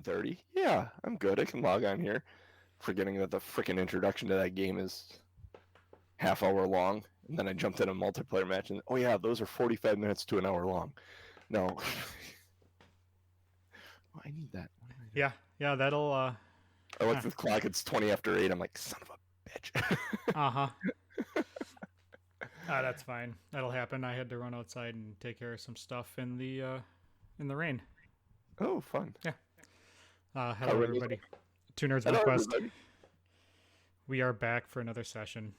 7:30. Yeah, I'm good. I can log on here. Forgetting that the freaking introduction to that game is half hour long, and then I jumped in a multiplayer match, and oh yeah, those are 45 minutes to an hour long. No, I need that. Yeah, that'll. I looked at the clock. It's 20 after 8. I'm like, son of a bitch. Uh-huh. That's fine. That'll happen. I had to run outside and take care of some stuff in the rain. Oh, fun. Yeah. Hello, everybody. Two Nerds One Hello, Quest. everybody. We are back for another session.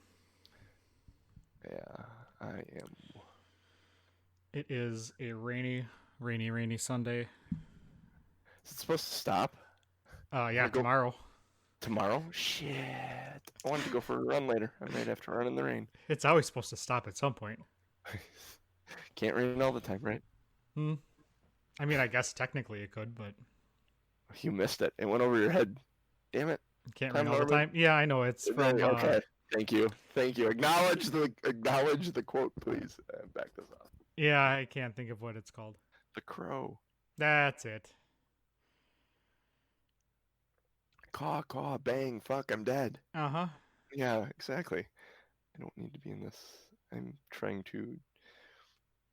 Yeah, I am. It is a rainy Sunday. Is it supposed to stop? Yeah, tomorrow. Tomorrow? Shit. I wanted to go for a run later. I might have to run in the rain. It's always supposed to stop at some point. Can't rain all the time, right? I mean, I guess technically it could, but you missed it. It went over your head. Damn it. Can't rain all the time. Yeah, I know. It's from. Okay. Thank you. Acknowledge the quote, please. Back this up. Yeah, I can't think of what it's called. The Crow. That's it. Caw, caw, bang, fuck, I'm dead. Uh-huh. Yeah, exactly. I don't need to be in this. I'm trying to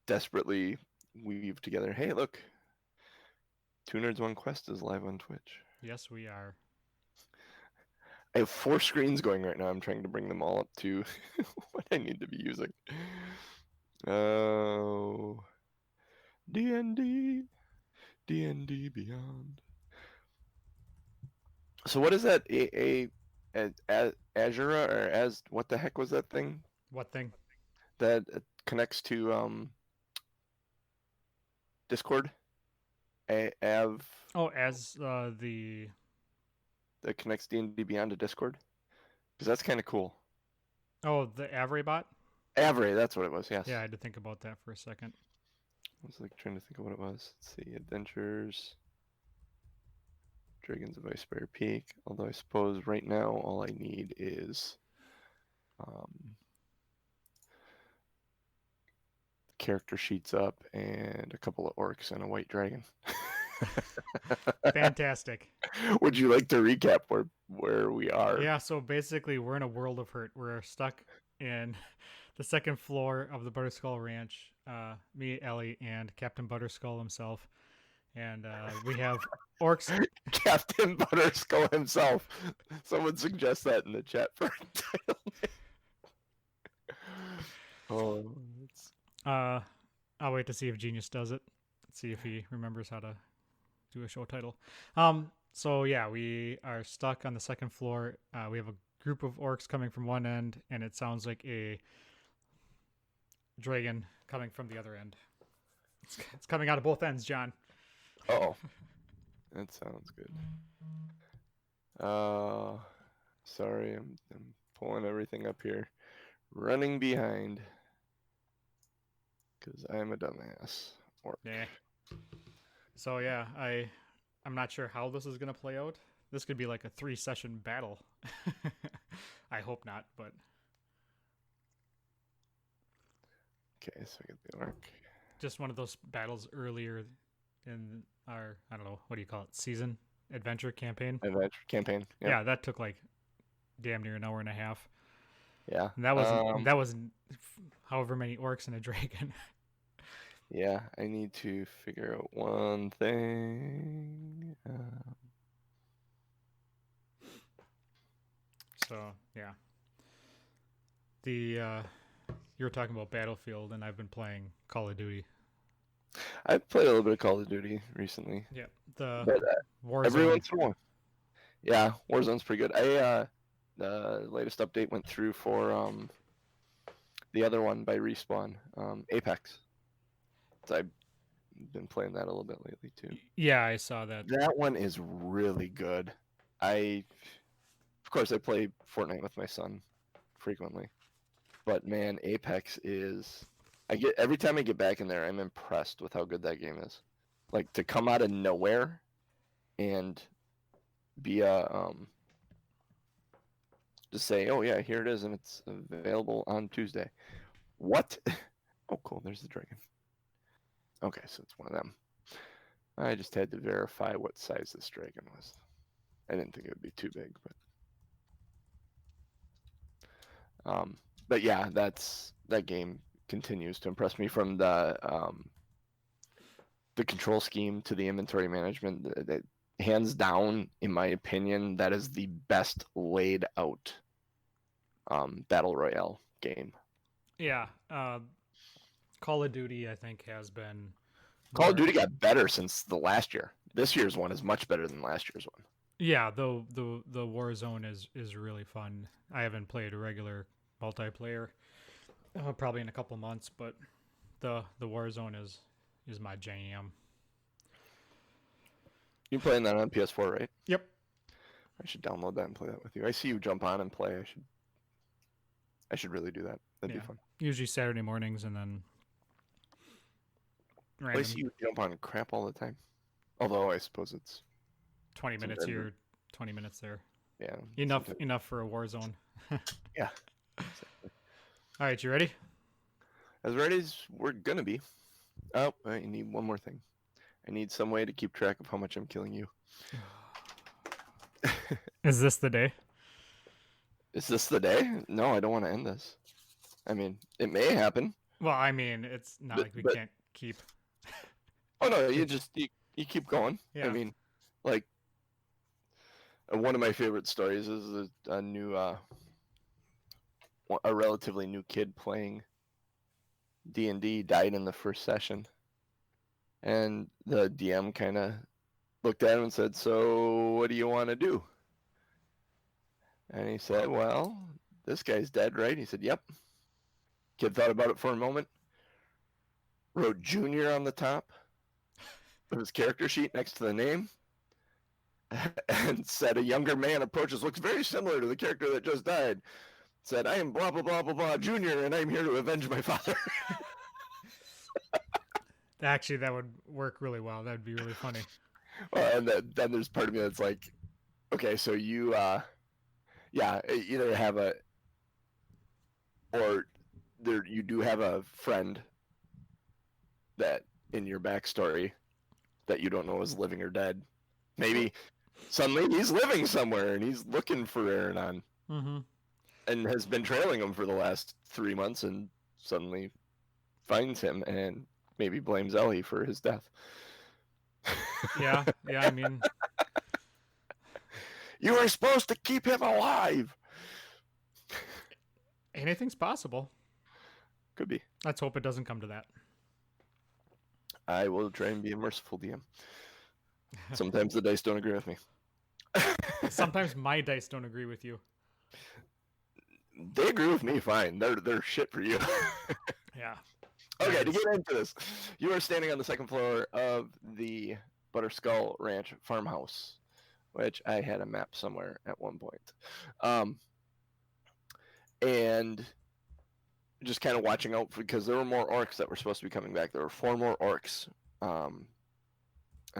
desperately weave together. Hey, look. Two Nerds One Quest is live on Twitch. Yes, we are. I have 4 screens going right now. I'm trying to bring them all up to what I need to be using. Oh, D&D Beyond. So what is that? Azure or as what the heck was that thing? What thing? That connects to Discord. As the. That connects D&D Beyond to Discord, because that's kind of cool. Oh, the Avery bot. Avery, that's what it was. Yes. Yeah, I had to think about that for a second. I was like trying to think of what it was. Let's see, Adventures, Dragons of Iceberg Peak. Although I suppose right now all I need is character sheets up and a couple of orcs and a white dragon. Fantastic. Would you like to recap where we are? Yeah, so basically we're in a world of hurt. We're stuck in the second floor of the Butterskull Ranch. Me, Ellie, and Captain Butterskull himself. And we have orcs. Captain Butterskull himself. Someone suggest that in the chat for a title name. I'll wait to see if Genius does it. See if he remembers how to do a show title. So yeah, we are stuck on the second floor. We have a group of orcs coming from one end, and it sounds like a dragon coming from the other end. It's coming out of both ends, John. Oh, that sounds good. Sorry, I'm pulling everything up here, running behind, because I'm a dumbass. Yeah. So yeah, I'm not sure how this is gonna play out. This could be like a 3-session battle. I hope not, but. Okay, so I get the orc. Just one of those battles earlier in our, I don't know, what do you call it, season? Adventure campaign? Adventure campaign, yeah, that took like damn near an hour and a half. Yeah. And that wasn't however many orcs and a dragon. Yeah, I need to figure out one thing. So, yeah. You were talking about Battlefield, and I've been playing Call of Duty. I've played a little bit of Call of Duty recently. Yeah, the Warzone. Every once in a while. Yeah, Warzone's pretty good. The latest update went through for the other one by Respawn, Apex. So I've been playing that a little bit lately too. Yeah, I saw that. That one is really good. Of course, I play Fortnite with my son frequently, but man, Apex is. Every time I get back in there, I'm impressed with how good that game is. Like to come out of nowhere, and be just say, oh yeah, here it is, and it's available on Tuesday. What? Oh, cool. There's the dragon. Okay, so it's one of them. I just had to verify what size this dragon was. I didn't think it would be too big, but yeah, that game continues to impress me from the control scheme to the inventory management. That hands down, in my opinion, that is the best laid out battle royale game. Yeah. Call of Duty, I think, has been Call of more. Duty got better since the last year. This year's one is much better than last year's one. Yeah, the Warzone is really fun. I haven't played a regular multiplayer probably in a couple months, but the Warzone is my jam. You're playing that on PS4, right? Yep. I should download that and play that with you. I see you jump on and play. I should really do that. That'd be fun. Usually Saturday mornings, and then I see you jump on crap all the time. Although I suppose it's 20 minutes here, 20 minutes there. Yeah. Enough for a Warzone. Yeah. Exactly. All right, you ready? As ready as we're gonna be. Oh, I need one more thing. I need some way to keep track of how much I'm killing you. Is this the day? Is this the day? No, I don't want to end this. I mean, it may happen. Well, I mean, it's not like we can't keep. Oh no, you keep going. Yeah. I mean, like one of my favorite stories is a new a relatively new kid playing D&D died in the first session, and the DM kind of looked at him and said, "So what do you want to do?" And he said, "Well, this guy's dead, right?" He said, "Yep." Kid thought about it for a moment, wrote Junior on the top of his character sheet next to the name, and said, "A younger man approaches, looks very similar to the character that just died. Said, I am blah, blah, blah, blah, blah, Junior, and I'm here to avenge my father." Actually, that would work really well. That would be really funny. Well, and then there's part of me that's like, okay, so you, either have you do have a friend that in your backstory that you don't know is living or dead. Maybe suddenly he's living somewhere and he's looking for Aronan. Mm-hmm. And has been trailing him for the last 3 months, and suddenly finds him and maybe blames Ellie for his death. Yeah, I mean, you were supposed to keep him alive. Anything's possible. Could be. Let's hope it doesn't come to that. I will try and be a merciful DM. Sometimes the dice don't agree with me. Sometimes my dice don't agree with you. They agree with me fine. They're shit for you. Yeah. Okay, to get into this, you are standing on the second floor of the Butterskull Ranch farmhouse, which I had a map somewhere at one point. And just kind of watching out because there were more orcs that were supposed to be coming back. There were 4 more orcs. And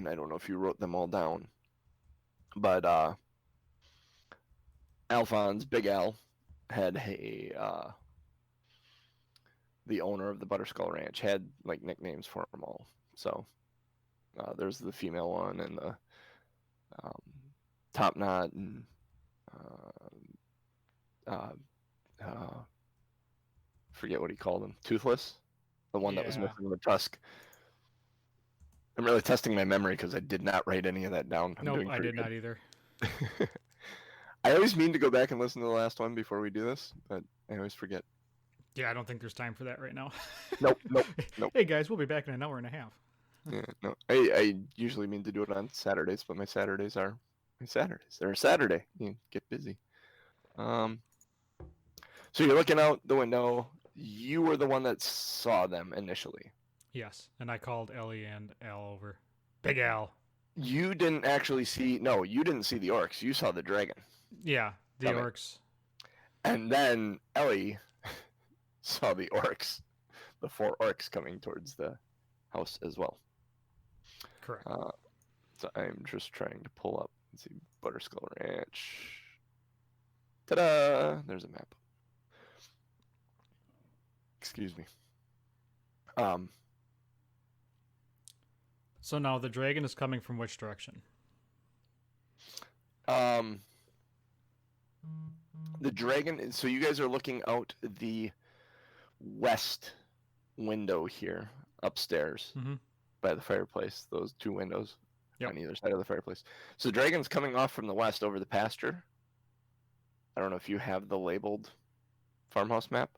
I don't know if you wrote them all down. But Alphonse, Big Al, had the owner of the Butterskull Ranch had like nicknames for them all. So there's the female one and the Top Knot and forget what he called him. Toothless, the one that was missing the tusk. I'm really testing my memory because I did not write any of that down. No, I did not either. I always mean to go back and listen to the last one before we do this, but I always forget. Yeah, I don't think there's time for that right now. Nope. Hey guys, we'll be back in an hour and a half. Yeah, no. I usually mean to do it on Saturdays, but my Saturdays are my Saturdays. They're a Saturday. You get busy. So you're looking out the window. You were the one that saw them initially. Yes, and I called Ellie and Al over. Big Al. You didn't actually see. No, you didn't see the orcs. You saw the dragon. Yeah, the orcs. And then Ellie saw the orcs, the 4 orcs coming towards the house as well. Correct. So I'm just trying to pull up and see Butterskull Ranch. Ta-da! There's a map. Excuse me. So now the dragon is coming from which direction? Um, the dragon. So you guys are looking out the west window here upstairs Mm-hmm. by the fireplace. Those two windows Yep. on either side of the fireplace. So the dragon's coming off from the west over the pasture. I don't know if you have the labeled farmhouse map.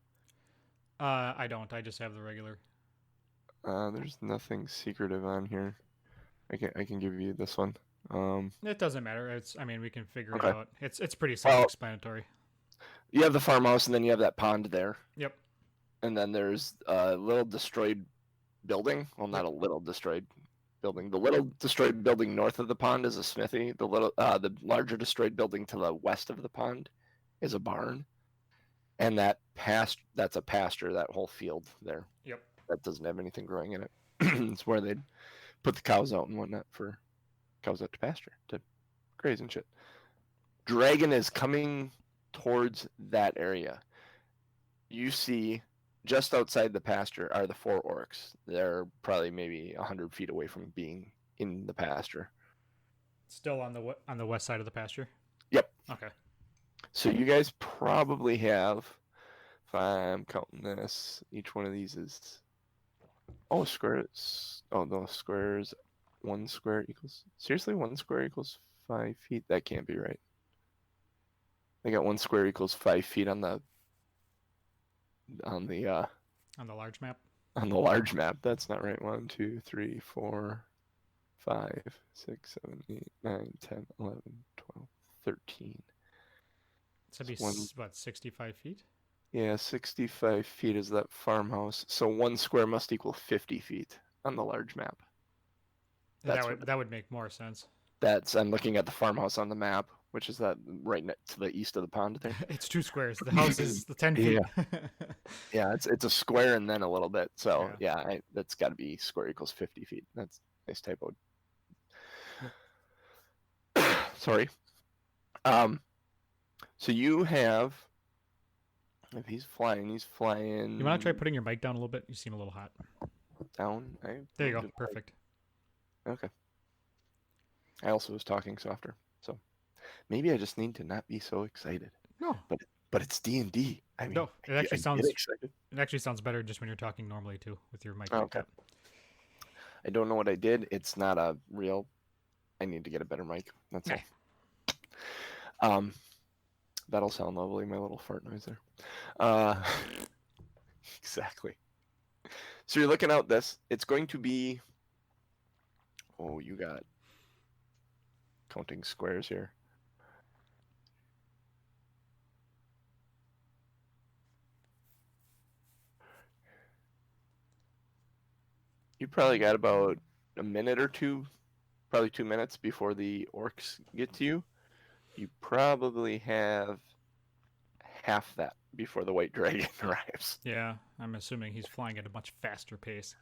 I don't. I just have the regular. There's nothing secretive on here. I can give you this one. It doesn't matter. It's. I mean, we can figure it Okay. out. It's pretty Well, self-explanatory. you have the farmhouse, and then you have that pond there, Yep. and then there's a little destroyed building. Well, not Yep. a little destroyed building. The little destroyed building north of the pond is a smithy. The larger destroyed building to the west of the pond is a barn, and that's a pasture. That whole field there Yep. that doesn't have anything growing in it. It's where they'd put the cows out and whatnot for cows out to pasture to graze and shit. Dragon is coming towards that area. You see just outside the pasture are the 4 orcs. They're probably maybe 100 feet away from being in the pasture. Still on the west side of the pasture. Yep. Okay. So you guys probably have, if I'm counting this, each one of these is, squares. Oh, no, squares. 1 square equals, seriously, 1 square equals 5 feet? That can't be right. I got 1 square equals 5 feet on the On the large map. on the large map. That's not right. 1, 2, 3, 4, 5, 6, 7, 8, 9, 10, 11, 12, 13. So it'd be One, 65 feet. yeah, 65 feet is that farmhouse. So 1 square must equal 50 feet on the large map. That would make more sense. I'm looking at the farmhouse on the map, which is that right next to the east of the pond there. It's 2 squares. The house is the 10 feet. Yeah, it's a square and then a little bit. So yeah, that's got to be square equals 50 feet. That's a nice typo. Sorry. So you have, if he's flying. You want to try putting your mic down a little bit? You seem a little hot. Down. There you go. Perfect. Okay. I also was talking softer, so maybe I just need to not be so excited. No. But it's D&D. I mean, No, it actually I get excited. It actually sounds better just when you're talking normally too, with your mic. Okay. I don't know what I did. It's not a real. I need to get a better mic. That's all. That'll sound lovely. My little fart noise there. Exactly. So you're looking out this. It's going to be. Oh, you got counting squares here. You probably got about a minute or two, probably 2 minutes before the orcs get to you. You probably have half that before the white dragon arrives. Yeah, I'm assuming he's flying at a much faster pace.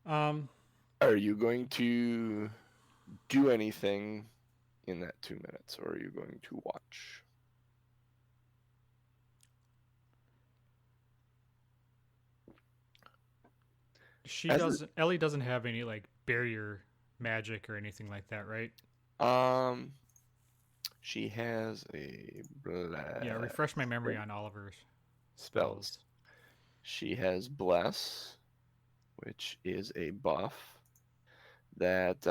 Are you going to do anything in that 2 minutes, or are you going to watch? Ellie doesn't have any like barrier magic or anything like that, right? She has a Yeah, refresh my memory on Oliver's spells. She has bless, which is a buff that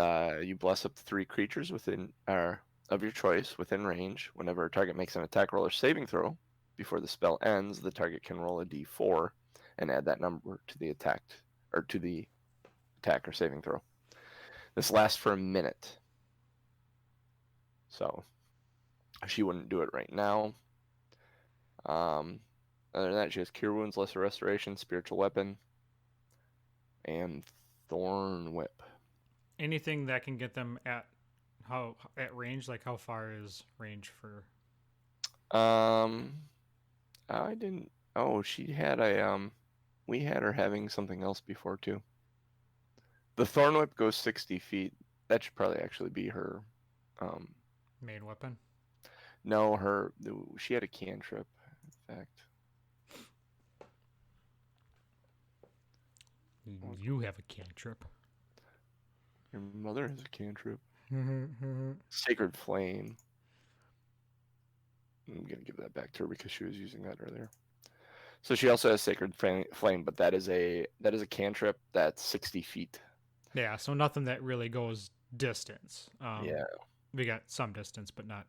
you bless up to 3 creatures within of your choice within range. Whenever a target makes an attack roll or saving throw before the spell ends, the target can roll a d4 and add that number to the attack or saving throw. This lasts for a minute. So she wouldn't do it right now. Other than that, she has Cure Wounds, Lesser Restoration, Spiritual Weapon, and Thorn Whip. Anything that can get them at range? Like how far is range for? I didn't. Oh, she had a We had her having something else before too. The Thorn Whip goes 60 feet. That should probably actually be her Main weapon. No, she had a cantrip, in fact. You have a cantrip. Your mother has a cantrip. Sacred Flame. I'm gonna give that back to her because she was using that earlier. So she also has Sacred Flame, but that is a cantrip that's 60 feet. Yeah, so nothing that really goes distance. Yeah, We got some distance, but not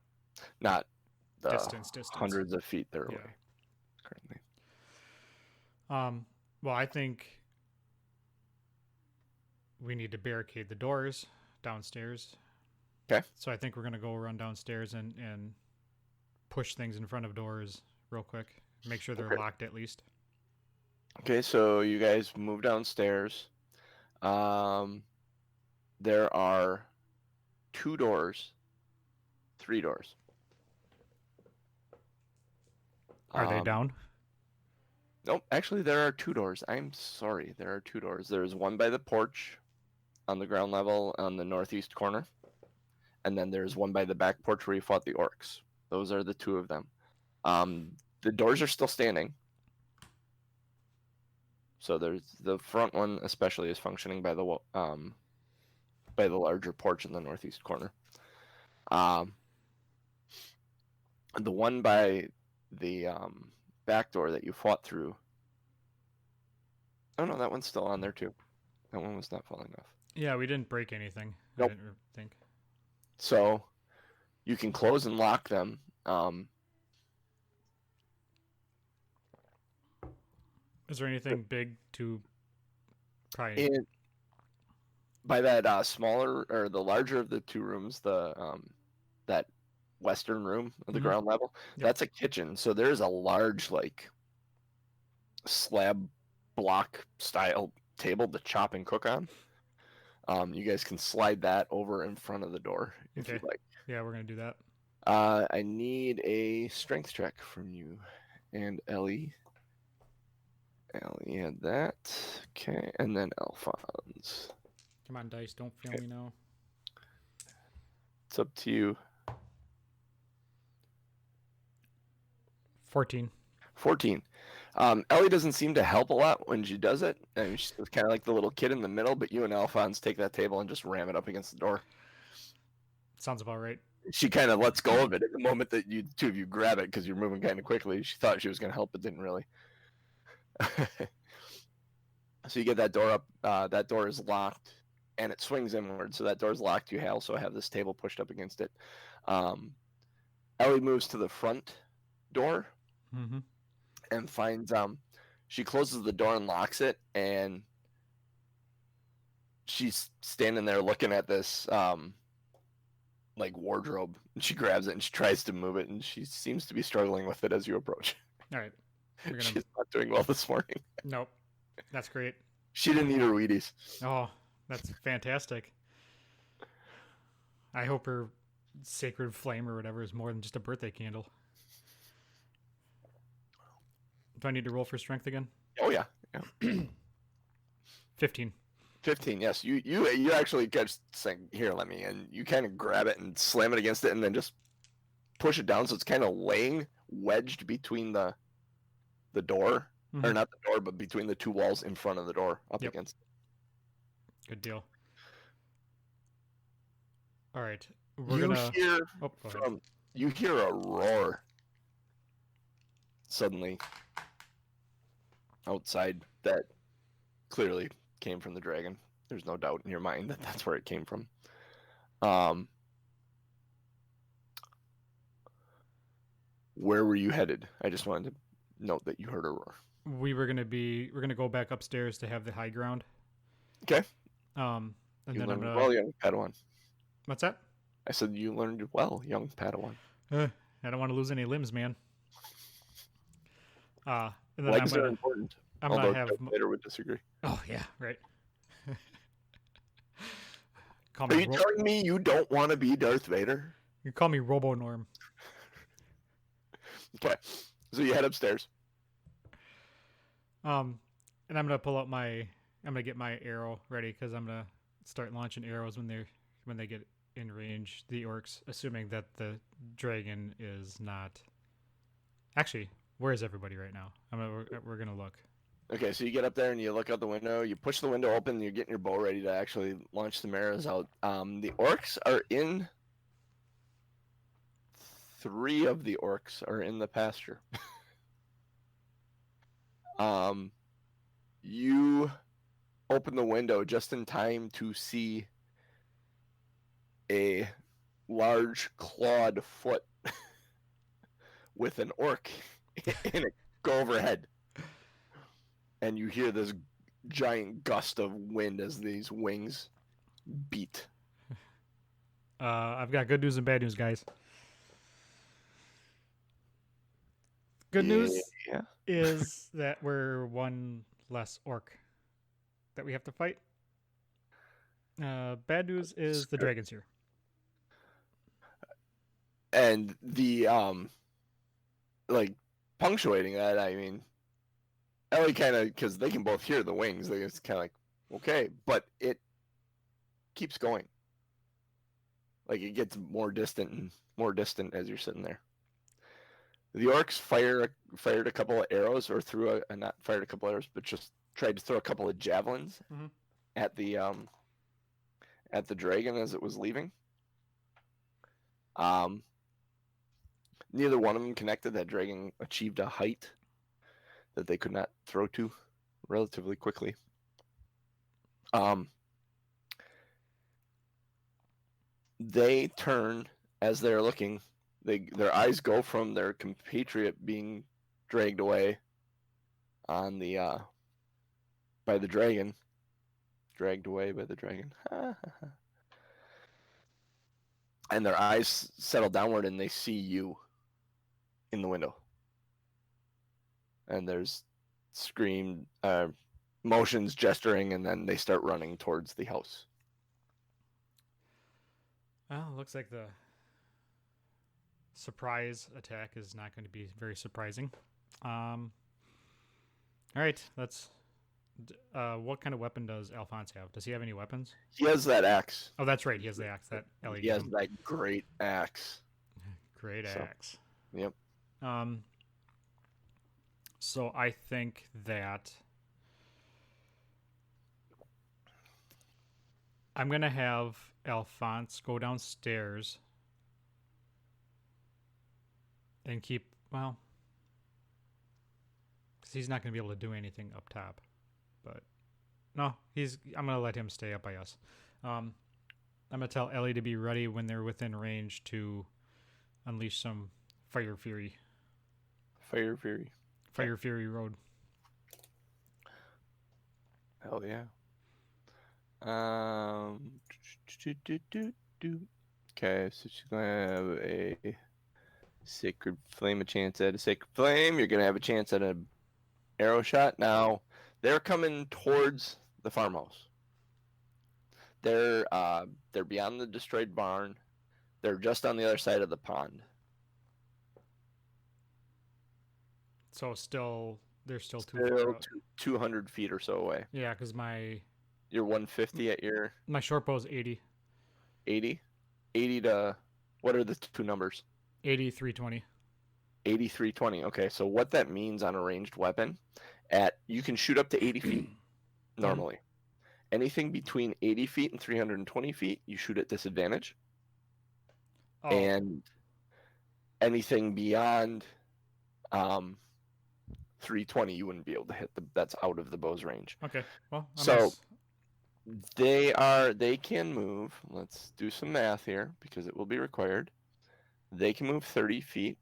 not the distance. hundreds of feet they're Yeah. away currently. Well, I think we need to barricade the doors downstairs. Okay. So I think we're gonna go run downstairs and push things in front of doors real quick. Make sure they're Okay. locked at least. Okay, so you guys move downstairs. There are 2 doors, 3 doors. Are they down? Nope, actually there are 2 doors. I'm sorry, there are 2 doors. There's one by the porch on the ground level on the northeast corner, and then there's one by the back porch where you fought the orcs. Those are the 2 of them. The doors are still standing. So there's the front one especially is functioning by the larger porch in the northeast corner. The one by the back door that you fought through. Oh no, that one's still on there too. That one was not falling off. Yeah, we didn't break anything. Nope. I didn't think. So you can close and lock them. Is there anything big to probably? By that smaller or the larger of the 2 rooms, the that western room of the ground level, that's a kitchen. So there's a large like slab block style table to chop and cook on. You guys can slide that over in front of the door if you'd like. Yeah, we're gonna do that. I need a strength check from you and Ellie. Ellie had that. Okay, and then Alphonse. Come on, dice, don't fail me now. It's up to you. 14. 14. Ellie doesn't seem to help a lot when she does it. I mean, she's kind of like the little kid in the middle, but you and Alphonse take that table and just ram it up against the door. Sounds about right. She kind of lets go of it at the moment that you 2 of you grab it because you're moving kind of quickly. She thought she was going to help, but didn't really. So you get that door up. That door is locked, and it swings inward. So that door is locked. You also have this table pushed up against it. Ellie moves to the front door and finds she closes the door and locks it, and she's standing there looking at this like wardrobe. And she grabs it and she tries to move it, and she seems to be struggling with it as you approach. All right. She's not doing well this morning. Nope. That's great. She didn't eat her Wheaties. Oh, that's fantastic. I hope her sacred flame or whatever is more than just a birthday candle. Do I need to roll for strength again? Oh yeah. 15. 15. Yes. You actually just saying here, let me, and you kind of grab it and slam it against it, and then just push it down so it's kind of laying wedged between the door. Or not the door, but between the 2 walls in front of the door, up against. Good deal. All right, you hear a roar suddenly outside that clearly came from the dragon. There's no doubt in your mind that that's where it came from. Where were you headed? I just wanted to note that you heard a roar. We're gonna go back upstairs to have the high ground. Okay. And you then learned well, young Padawan. What's that? I said you learned well, young Padawan. I don't want to lose any limbs, man. And then Legs are important. Although Darth Vader would disagree. Oh yeah, right. Are you telling me you don't want to be Darth Vader? You call me Robo Norm. Okay, so you head upstairs. And I'm gonna pull out I'm gonna get my arrow ready because I'm gonna start launching arrows when they get in range. The orcs, assuming that the dragon is not. Actually, where is everybody right now? We're gonna look. Okay, so you get up there and you look out the window. You push the window open. And you're getting your bow ready to actually launch some arrows out. The orcs are in. 3 of the orcs are in the pasture. You open the window just in time to see a large clawed foot with an orc in it go overhead. And you hear this giant gust of wind as these wings beat. I've got good news and bad news, guys. Good news Yeah. is that we're one less orc that we have to fight. Bad news is the dragon's here. And the like punctuating that, I mean, Ellie kind of, because they can both hear the wings, they just kind of like, okay, but it keeps going. Like it gets more distant and more distant as you're sitting there. The orcs fired a couple of arrows, or threw a not fired a couple of arrows, but just tried to throw a couple of javelins at the dragon as it was leaving. Neither one of them connected. That dragon achieved a height that they could not throw to relatively quickly. They turn as they're looking. Their eyes go from their compatriot being dragged away on the by the dragon. Dragged away by the dragon. And their eyes settle downward and they see you in the window. And there's scream, motions, gesturing, and then they start running towards the house. Well, looks like the surprise attack is not going to be very surprising. All right, let's. What kind of weapon does Alphonse have? Does he have any weapons? He has that axe. Oh, that's right. He has the axe that Ellie He has that great axe. Great axe. Yep. So I think that I'm going to have Alphonse go downstairs and keep, well, because he's not going to be able to do anything up top. But no, I'm going to let him stay up by us. I'm going to tell Ellie to be ready when they're within range to unleash some Fire Fury. Fire Fury. Fire Fury Road. Hell yeah. Okay, so she's gonna have a Sacred Flame, a chance at a Sacred Flame. You're gonna have a chance at an arrow shot. Now, they're coming towards the farmhouse. They're beyond the destroyed barn. They're just on the other side of the pond. So they're still 200 feet or so away. Yeah, because you're 150 at your. My short bow is 80. 80? 80 to. What are the two numbers? 80, 320. 80, 320. Okay, so what that means on a ranged weapon, you can shoot up to 80 feet normally. Anything between 80 feet and 320 feet, you shoot at disadvantage. Oh. And anything beyond 320, you wouldn't be able to hit. That's out of the bow's range. Okay. Well, they can move. Let's do some math here because it will be required. They can move 30 feet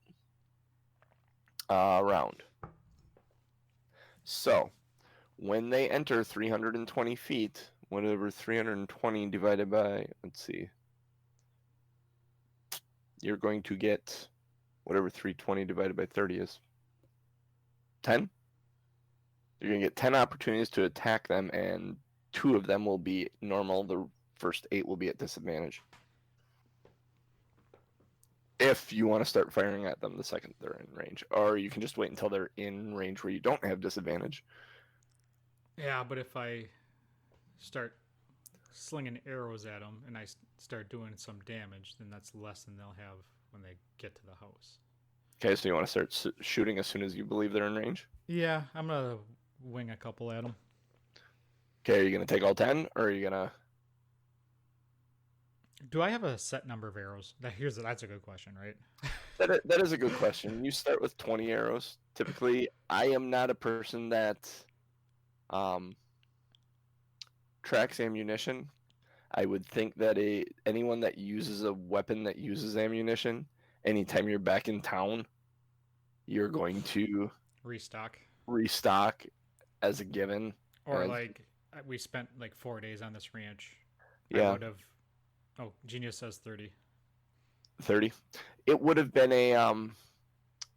around. So when they enter 320 feet, whatever 320 divided by, let's see, you're going to get whatever 320 divided by 30 is. 10? You're going to get 10 opportunities to attack them, and 2 of them will be normal. The first 8 will be at disadvantage. If you want to start firing at them the second they're in range. Or you can just wait until they're in range where you don't have disadvantage. Yeah, but if I start slinging arrows at them and I start doing some damage, then that's less than they'll have when they get to the house. Okay, so you want to start shooting as soon as you believe they're in range? Yeah, I'm going to wing a couple at them. Okay, are you gonna take all 10, or are you gonna? Do I have a set number of arrows? That's a good question, right? That is a good question. You start with 20 arrows. Typically, I am not a person that um, tracks ammunition. I would think that anyone that uses a weapon that uses ammunition, anytime you're back in town, you're going to Restock. restock as a given. Or As, like we spent like 4 days on this ranch. I yeah, would have. Oh, Genius says 30. 30. It would have been a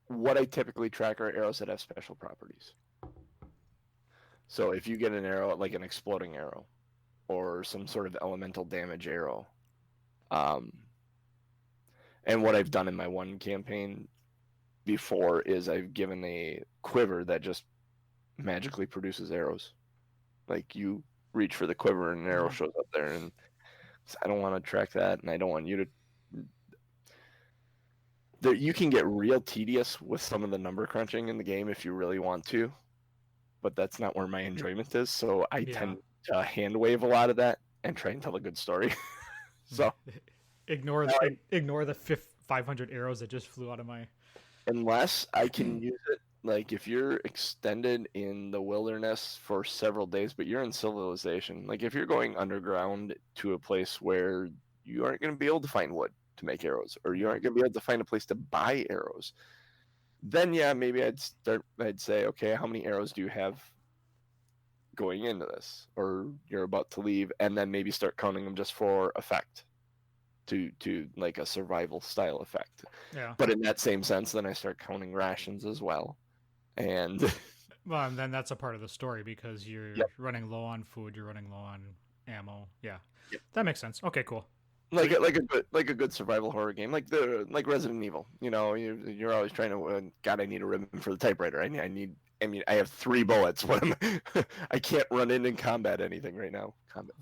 what I typically track are arrows that have special properties. So if you get an arrow like an exploding arrow or some sort of elemental damage arrow, um, and what I've done in my one campaign before is I've given a quiver that just magically produces arrows. Like you reach for the quiver and an arrow shows up there, and I don't want to track that, and I don't want you to. You can get real tedious with some of the number crunching in the game if you really want to, but that's not where my enjoyment is. So I tend to hand wave a lot of that and try and tell a good story. So ignore the 500 arrows that just flew out of my. Unless I can use it, like if you're extended in the wilderness for several days, but you're in civilization, like if you're going underground to a place where you aren't going to be able to find wood to make arrows, or you aren't going to be able to find a place to buy arrows, then yeah, maybe I'd say, okay, how many arrows do you have going into this, or you're about to leave, and then maybe start counting them just for effect, to like a survival style effect. Yeah. But in that same sense, then I start counting rations as well, and well, and then that's a part of the story because you're Yep. running low on food, you're running low on ammo. Yeah, Yep. That makes sense. Okay, cool. like a good survival horror game, like Resident Evil. You know, you're always trying to. God, I need a ribbon for the typewriter. I mean, I have 3 bullets. What am I can't run in combat anything right now.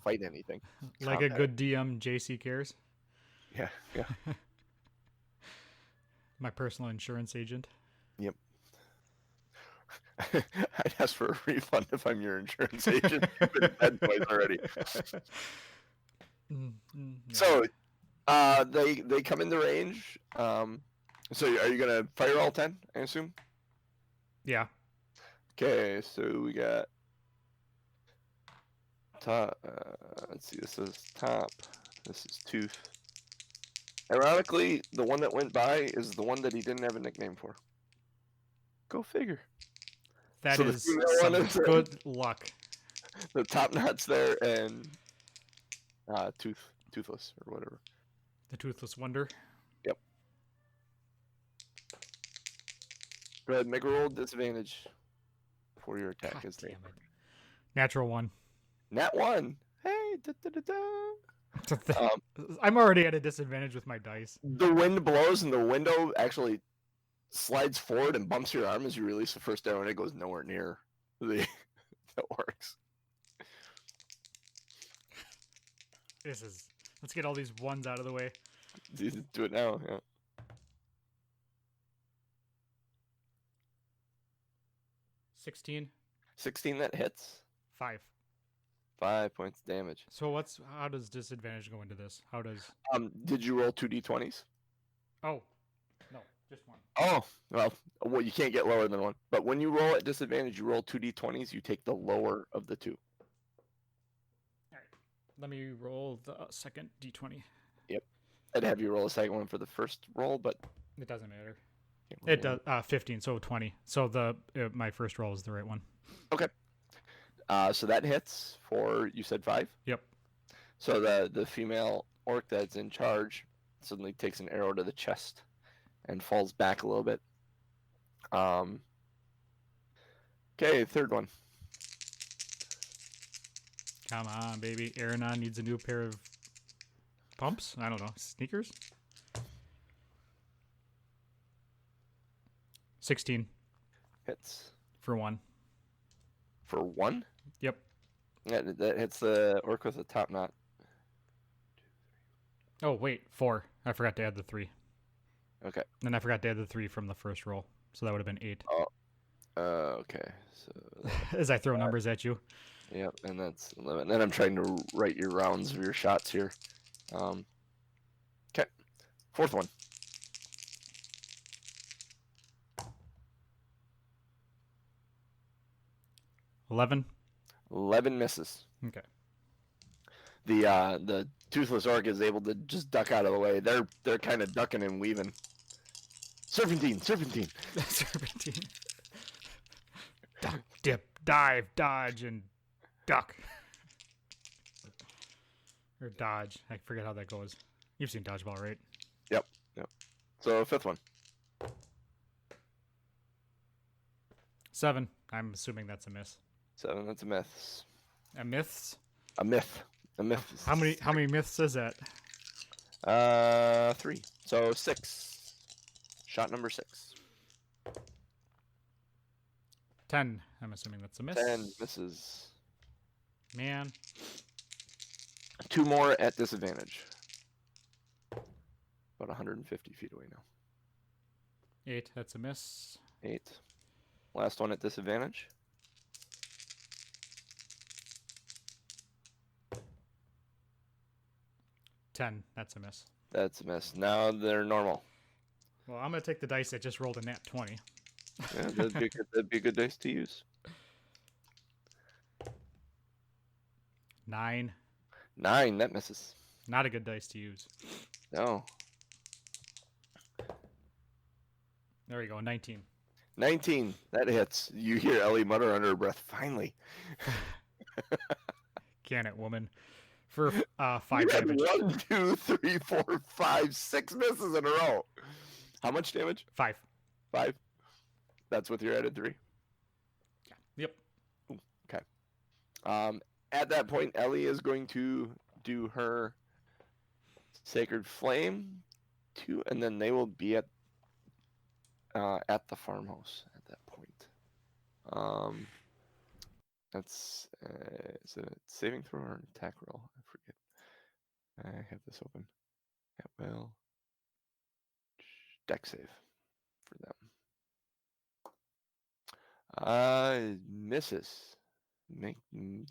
Fight anything. Like Combat. a good DM, JC cares. Yeah. My personal insurance agent. Yep. I'd ask for a refund if I'm your insurance agent. You've been dead twice already. So, they come into range. So are you gonna fire all 10? I assume. Yeah. Okay, so we got top. Let's see. This is top. This is tooth. Ironically, the one that went by is the one that he didn't have a nickname for. Go figure. That So is some good luck. The top knot's there, and toothless or whatever. The Toothless Wonder. Yep. Go ahead, make a roll disadvantage for your attack. God Is damn there? it. Natural 1. Nat 1. Hey, I'm already at a disadvantage with my dice. the wind blows and the window actually slides forward and bumps your arm as you release the first arrow, and it goes nowhere near the orcs. Let's get all these ones out of the way. Do it now. Yeah. 16. 16, that hits. 5. 5 points damage. So how does disadvantage go into this? How does? Did you roll 2d20s? Oh, no, just 1. Oh, well, you can't get lower than 1. But when you roll at disadvantage, you roll 2d20s. You take the lower of the 2. All right, let me roll the second d20. Yep, I'd have you roll a second one for the first roll, but it doesn't matter. It does 15, so 20. So my first roll is the right one. Okay. So that hits for, you said 5? Yep. So the female orc that's in charge suddenly takes an arrow to the chest and falls back a little bit. Okay, third one. Come on, baby. Aronan needs a new pair of pumps? I don't know. Sneakers? 16. Hits. For 1. For 1? Yep. Yeah, that hits the orc with the top knot. Oh, wait. 4. I forgot to add the 3. Okay. And I forgot to add the 3 from the first roll. So that would have been 8. Oh, Okay. So As I throw numbers at you. yep, and that's 11. Then I'm trying to write your rounds of your shots here. Okay. Fourth one. 11. 11 misses. Okay. The toothless orc is able to just duck out of the way. They're kind of ducking and weaving. Serpentine. Serpentine. Duck, dip, dive, dodge, and duck. Or dodge. I forget how that goes. You've seen dodgeball, right? Yep. So fifth one. 7. I'm assuming that's a miss. 7. That's a myth. A myths? A myth. A myth. How many myths is that? 3. So 6. Shot number 6. 10. I'm assuming that's a miss. 10 misses. Man. 2 more at disadvantage. About 150 feet away now. 8. That's a miss. 8. Last one at disadvantage. 10. That's a miss. That's a miss. Now they're normal. Well, I'm going to take the dice that just rolled a nat 20. Yeah, that'd be a good dice to use. 9. 9. That misses. Not a good dice to use. No. There we go. 19. 19. That hits. You hear Ellie mutter under her breath, finally. Can it, woman? For 5 You had damage. 1, 2, 3, 4, 5, 6 misses in a row. How much damage? 5. 5. That's with your added 3. Yeah. Yep. Okay. At that point, Ellie is going to do her Sacred Flame, 2, and then they will be at the farmhouse at that point. That's is it a saving throw or an attack roll? I forget. I have this open. Yeah, well, deck save for them. Misses.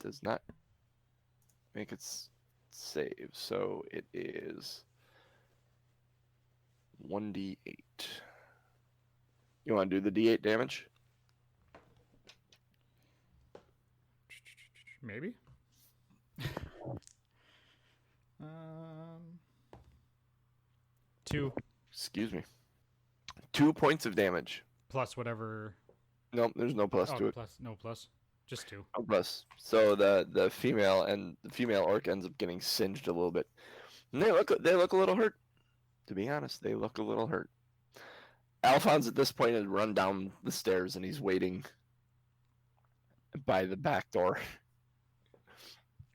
Does not make its save, so it is 1d8. You want to do the d8 damage? Maybe. 2 Excuse me. 2 points of damage. plus whatever. Nope, there's no plus to it. No plus. Just 2. No plus. So the female orc ends up getting singed a little bit. And they look a little hurt. To be honest, they look a little hurt. Alphonse at this point has run down the stairs and he's waiting by the back door.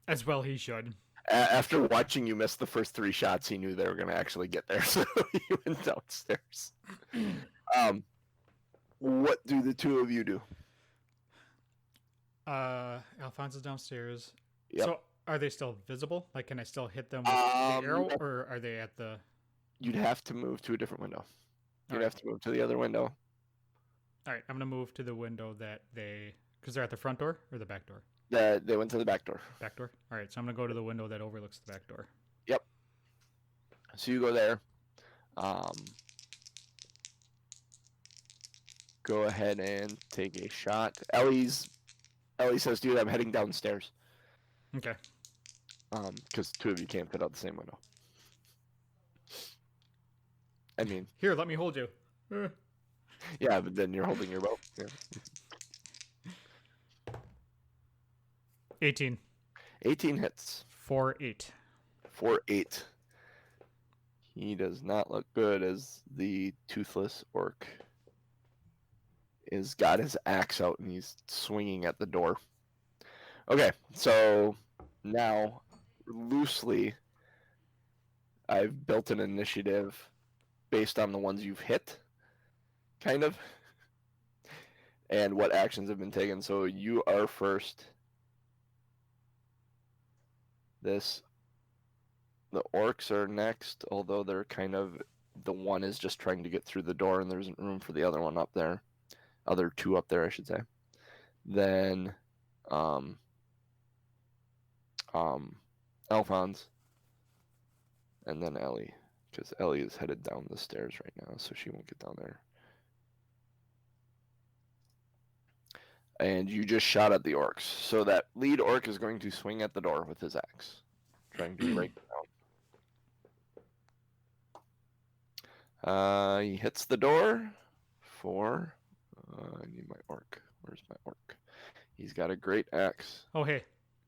As well he should. After watching you miss the first 3 shots, he knew they were going to actually get there, so he went downstairs. What do the two of you do? Alphonse is downstairs. Yep. So are they still visible? Like, can I still hit them with the arrow, or are they at the? You'd have to move to a different window. You'd All have to move to the other window. All right, I'm gonna move to the window that because they're at the front door or the back door. They went to the back door. Back door. All right, so I'm gonna go to the window that overlooks the back door. Yep. So you go there. Go ahead and take a shot. Ellie says, "Dude, I'm heading downstairs." Okay. Because 2 of you can't fit out the same window. I mean, Here, let me hold you. yeah, but then you're holding your bow. Yeah. 18. 18 hits. 4-8. 4-8. He does not look good as the toothless orc is got his axe out and he's swinging at the door. Okay, so now loosely I've built an initiative based on the ones you've hit, kind of, and what actions have been taken. So you are first. The orcs are next, although they're kind of, the one is just trying to get through the door and there isn't room for the other one up there. other two up there, I should say. Then Alphonse, and then Ellie, because Ellie is headed down the stairs right now, so she won't get down there. And you just shot at the orcs, so that lead orc is going to swing at the door with his axe, trying to break it down. He hits the door for. I need my orc. Where's my orc? He's got a great axe. Oh, hey.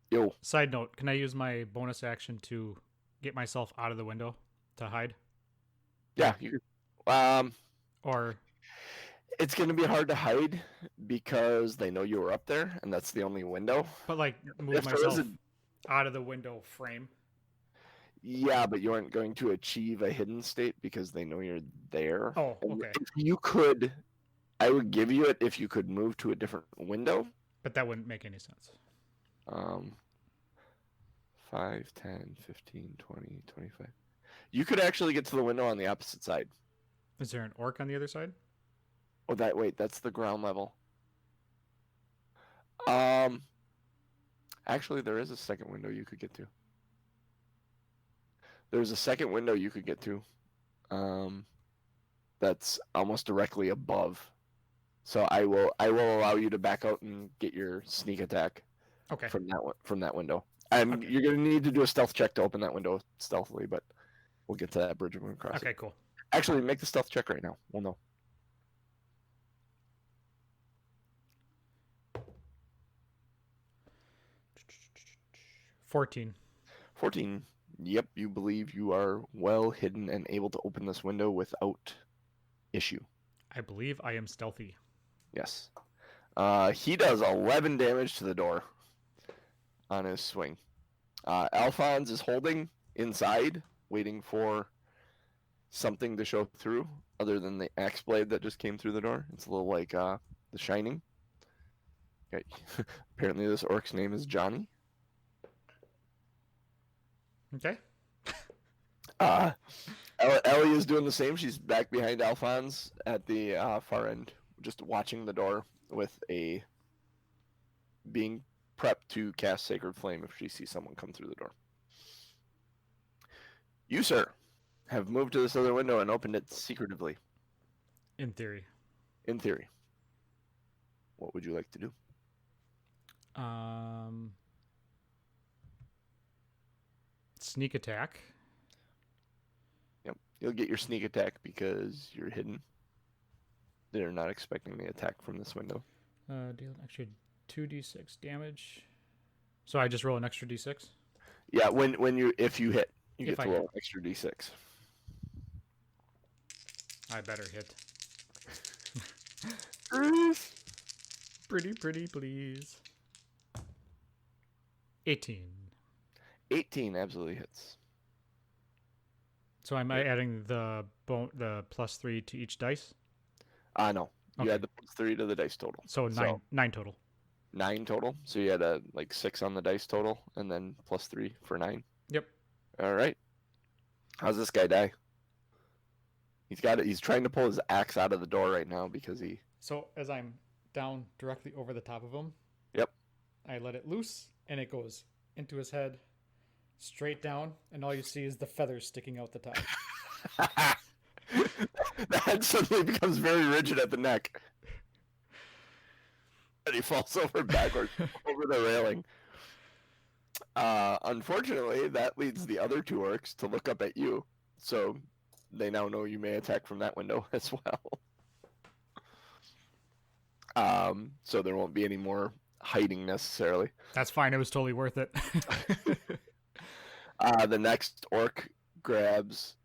Yo. Side note, can I use my bonus action to get myself out of the window to hide? Yeah, you. Or It's going to be hard to hide because they know you were up there, and that's the only window. but like move If there myself was out of the window frame. Yeah, but you aren't going to achieve a hidden state because they know you're there. Oh, And okay. If you could, I would give you it if you could move to a different window. But that wouldn't make any sense. 5, 10, 15, 20, 25. You could actually get to the window on the opposite side. Is there an orc on the other side? Oh, that's the ground level. Actually, there is a second window you could get to. There's a second window you could get to. That's almost directly above. So I will allow you to back out and get your sneak attack. Okay. From that window. Okay. You're gonna need to do a stealth check to open that window stealthily, but we'll get to that bridge when we cross. Okay, it. cool. Actually, make the stealth check right now. We'll know. 14. 14. Yep, you believe you are well hidden and able to open this window without issue. I believe I am stealthy. Yes. He does 11 damage to the door on his swing. Alphonse is holding inside, waiting for something to show through other than the axe blade that just came through the door. It's a little like The Shining. Okay. Apparently this orc's name is Johnny. Okay. Ellie is doing the same. She's back behind Alphonse at the far end, just watching the door with being prepped to cast Sacred Flame if she sees someone come through the door. You, sir, have moved to this other window and opened it secretively. In theory. In theory. What would you like to do? Sneak attack. Yep. You'll get your sneak attack because you're hidden. They're not expecting the attack from this window. Deal an extra 2d6 damage. So I just roll an extra d6? Yeah, if you hit, you get to roll an extra d6. I better hit. Pretty, please. 18. 18 absolutely hits. So am I adding the +3 to each dice? No. You add the +3 to the dice total. So 9 total. 9 total. So you had a 6 on the dice total, and then +3 for 9. Yep. All right. How's this guy die? He's trying to pull his axe out of the door right now because he. So as I'm down directly over the top of him. Yep. I let it loose, and it goes into his head, straight down, and all you see is the feathers sticking out the top. The head suddenly becomes very rigid at the neck. And he falls over backwards over the railing. Unfortunately, that leads the other two orcs to look up at you. So they now know you may attack from that window as well. So there won't be any more hiding necessarily. That's fine. It was totally worth it. The next orc grabs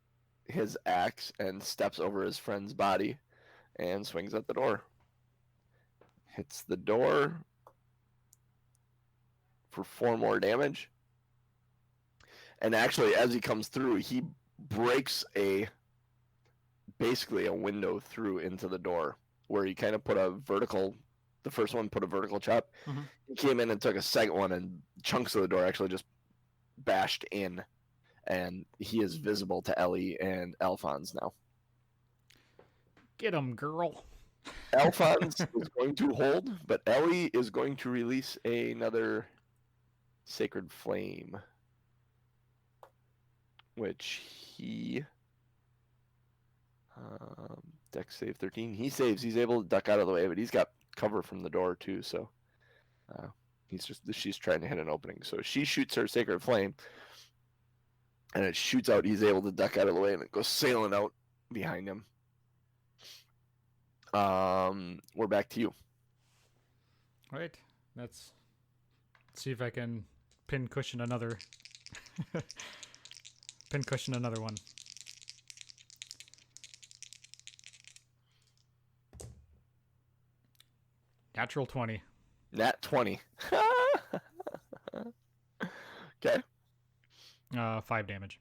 his axe and steps over his friend's body and swings at the door. Hits the door for 4 more damage. And actually, as he comes through, he breaks basically a window through into the door where he kind of the first one put a vertical chop. Mm-hmm. He came in and took a second one, and chunks of the door actually just bashed in. And he is visible to Ellie and Alphonse now. Get him, girl. Alphonse is going to hold, but Ellie is going to release another sacred flame, which he dex save 13. He saves. He's able to duck out of the way, but he's got cover from the door too. So she's trying to hit an opening. So she shoots her sacred flame, and it shoots out. He's able to duck out of the way, and it goes sailing out behind him. We're back to you. All right. Let's see if I can pin cushion another one. Natural 20. Nat 20. Okay. 5 damage.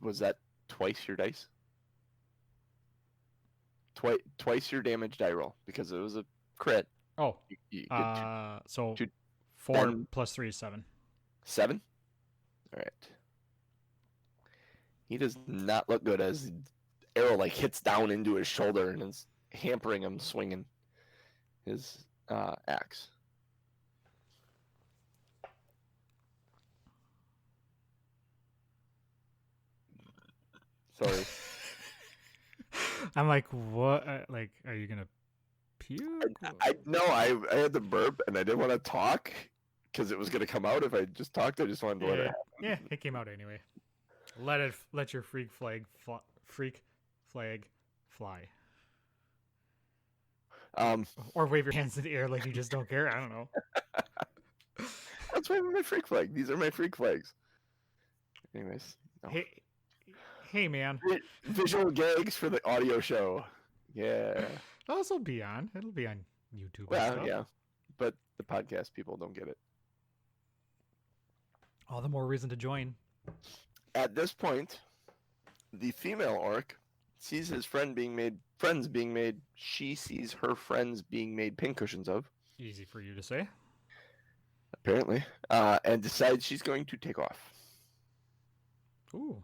Was that twice your dice? Twice your damage die roll, because it was a crit. Oh. You get so two, 4 then, plus 3 is 7. 7? All right. He does not look good as the arrow hits down into his shoulder and is hampering him swinging his axe. Sorry. I'm like, what? Are you gonna puke? I had the burp and I didn't want to talk because it was gonna come out if I just talked. I just wanted to let it happen. Yeah, it came out anyway. Let your freak flag fly. Or wave your hands in the air like you just don't care. I don't know. That's waving my freak flag. These are my freak flags. Anyways. No. Hey, man. Visual gags for the audio show. Yeah. It'll be on YouTube. Well, yeah. But the podcast people don't get it. All the more reason to join. At this point, the female orc sees his friends being made. She sees her friends being made pincushions of. Easy for you to say. Apparently. And decides she's going to take off. Ooh.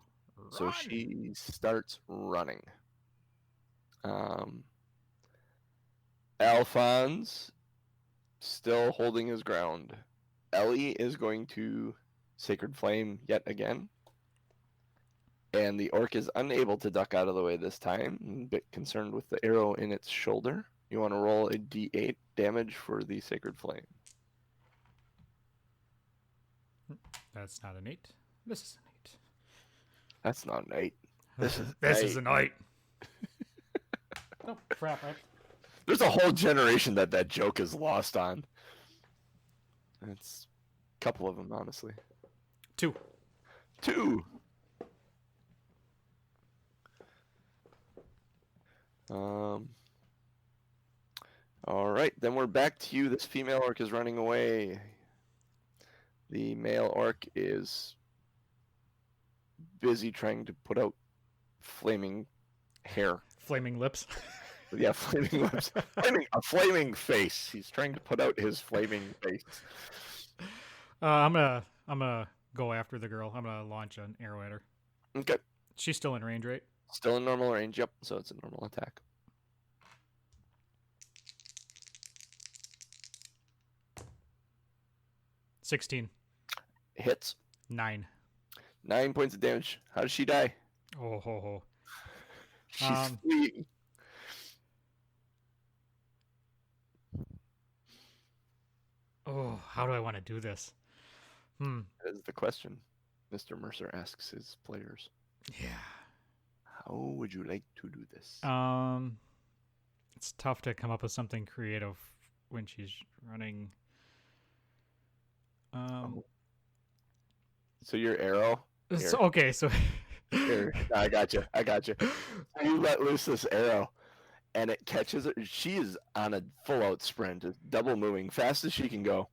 So she starts running. Alphonse still holding his ground. Ellie is going to Sacred Flame yet again. And the orc is unable to duck out of the way this time. I'm a bit concerned with the arrow in its shoulder. You want to roll a d8 damage for the Sacred Flame. That's not an 8. This is an 8. That's not an 8. This is an 8. Oh, crap. There's a whole generation that joke is lost on. It's a couple of them, honestly. 2. All right, then we're back to you. This female orc is running away. The male orc is busy trying to put out flaming hair. Flaming lips. Yeah, flaming lips. A flaming face. He's trying to put out his flaming face. I'm gonna go after the girl. I'm gonna launch an arrow at her. Okay. She's still in range, right? Still in normal range, yep. So it's a normal attack. $16. Hits. 9. 9 points of damage. How does she die? Oh ho ho. She's fleeing. Oh, how do I want to do this? That is the question Mr. Mercer asks his players. Yeah. How would you like to do this? It's tough to come up with something creative when she's running. So your arrow. Okay, so Here, I got you. So you let loose this arrow, and it catches her. She is on a full-out sprint, double moving, fast as she can go.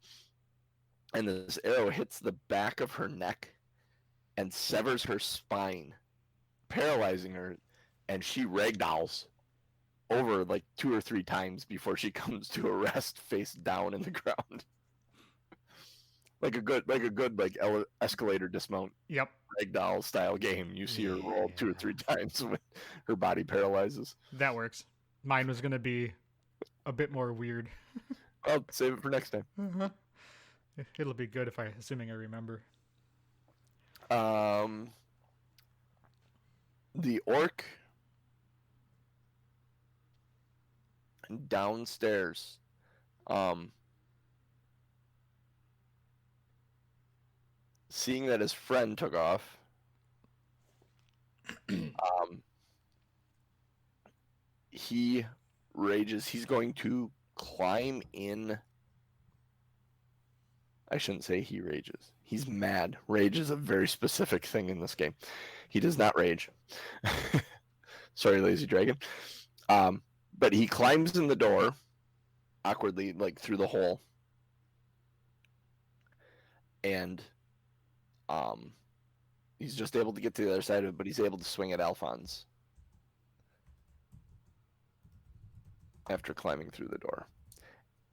And this arrow hits the back of her neck and severs her spine, paralyzing her, and she ragdolls over 2 or 3 times before she comes to a rest face down in the ground. escalator dismount Yep. ragdoll style game. You see her roll 2 or 3 times when her body paralyzes. That works. Mine was gonna be a bit more weird. I'll save it for next time. Uh-huh. It'll be good assuming I remember. The orc downstairs. Seeing that his friend took off, he rages. He's going to climb in. I shouldn't say he rages. He's mad. Rage is a very specific thing in this game. He does not rage. Sorry, lazy dragon. But he climbs in the door awkwardly, like through the hole. And he's just able to get to the other side of it, but he's able to swing at Alphonse after climbing through the door.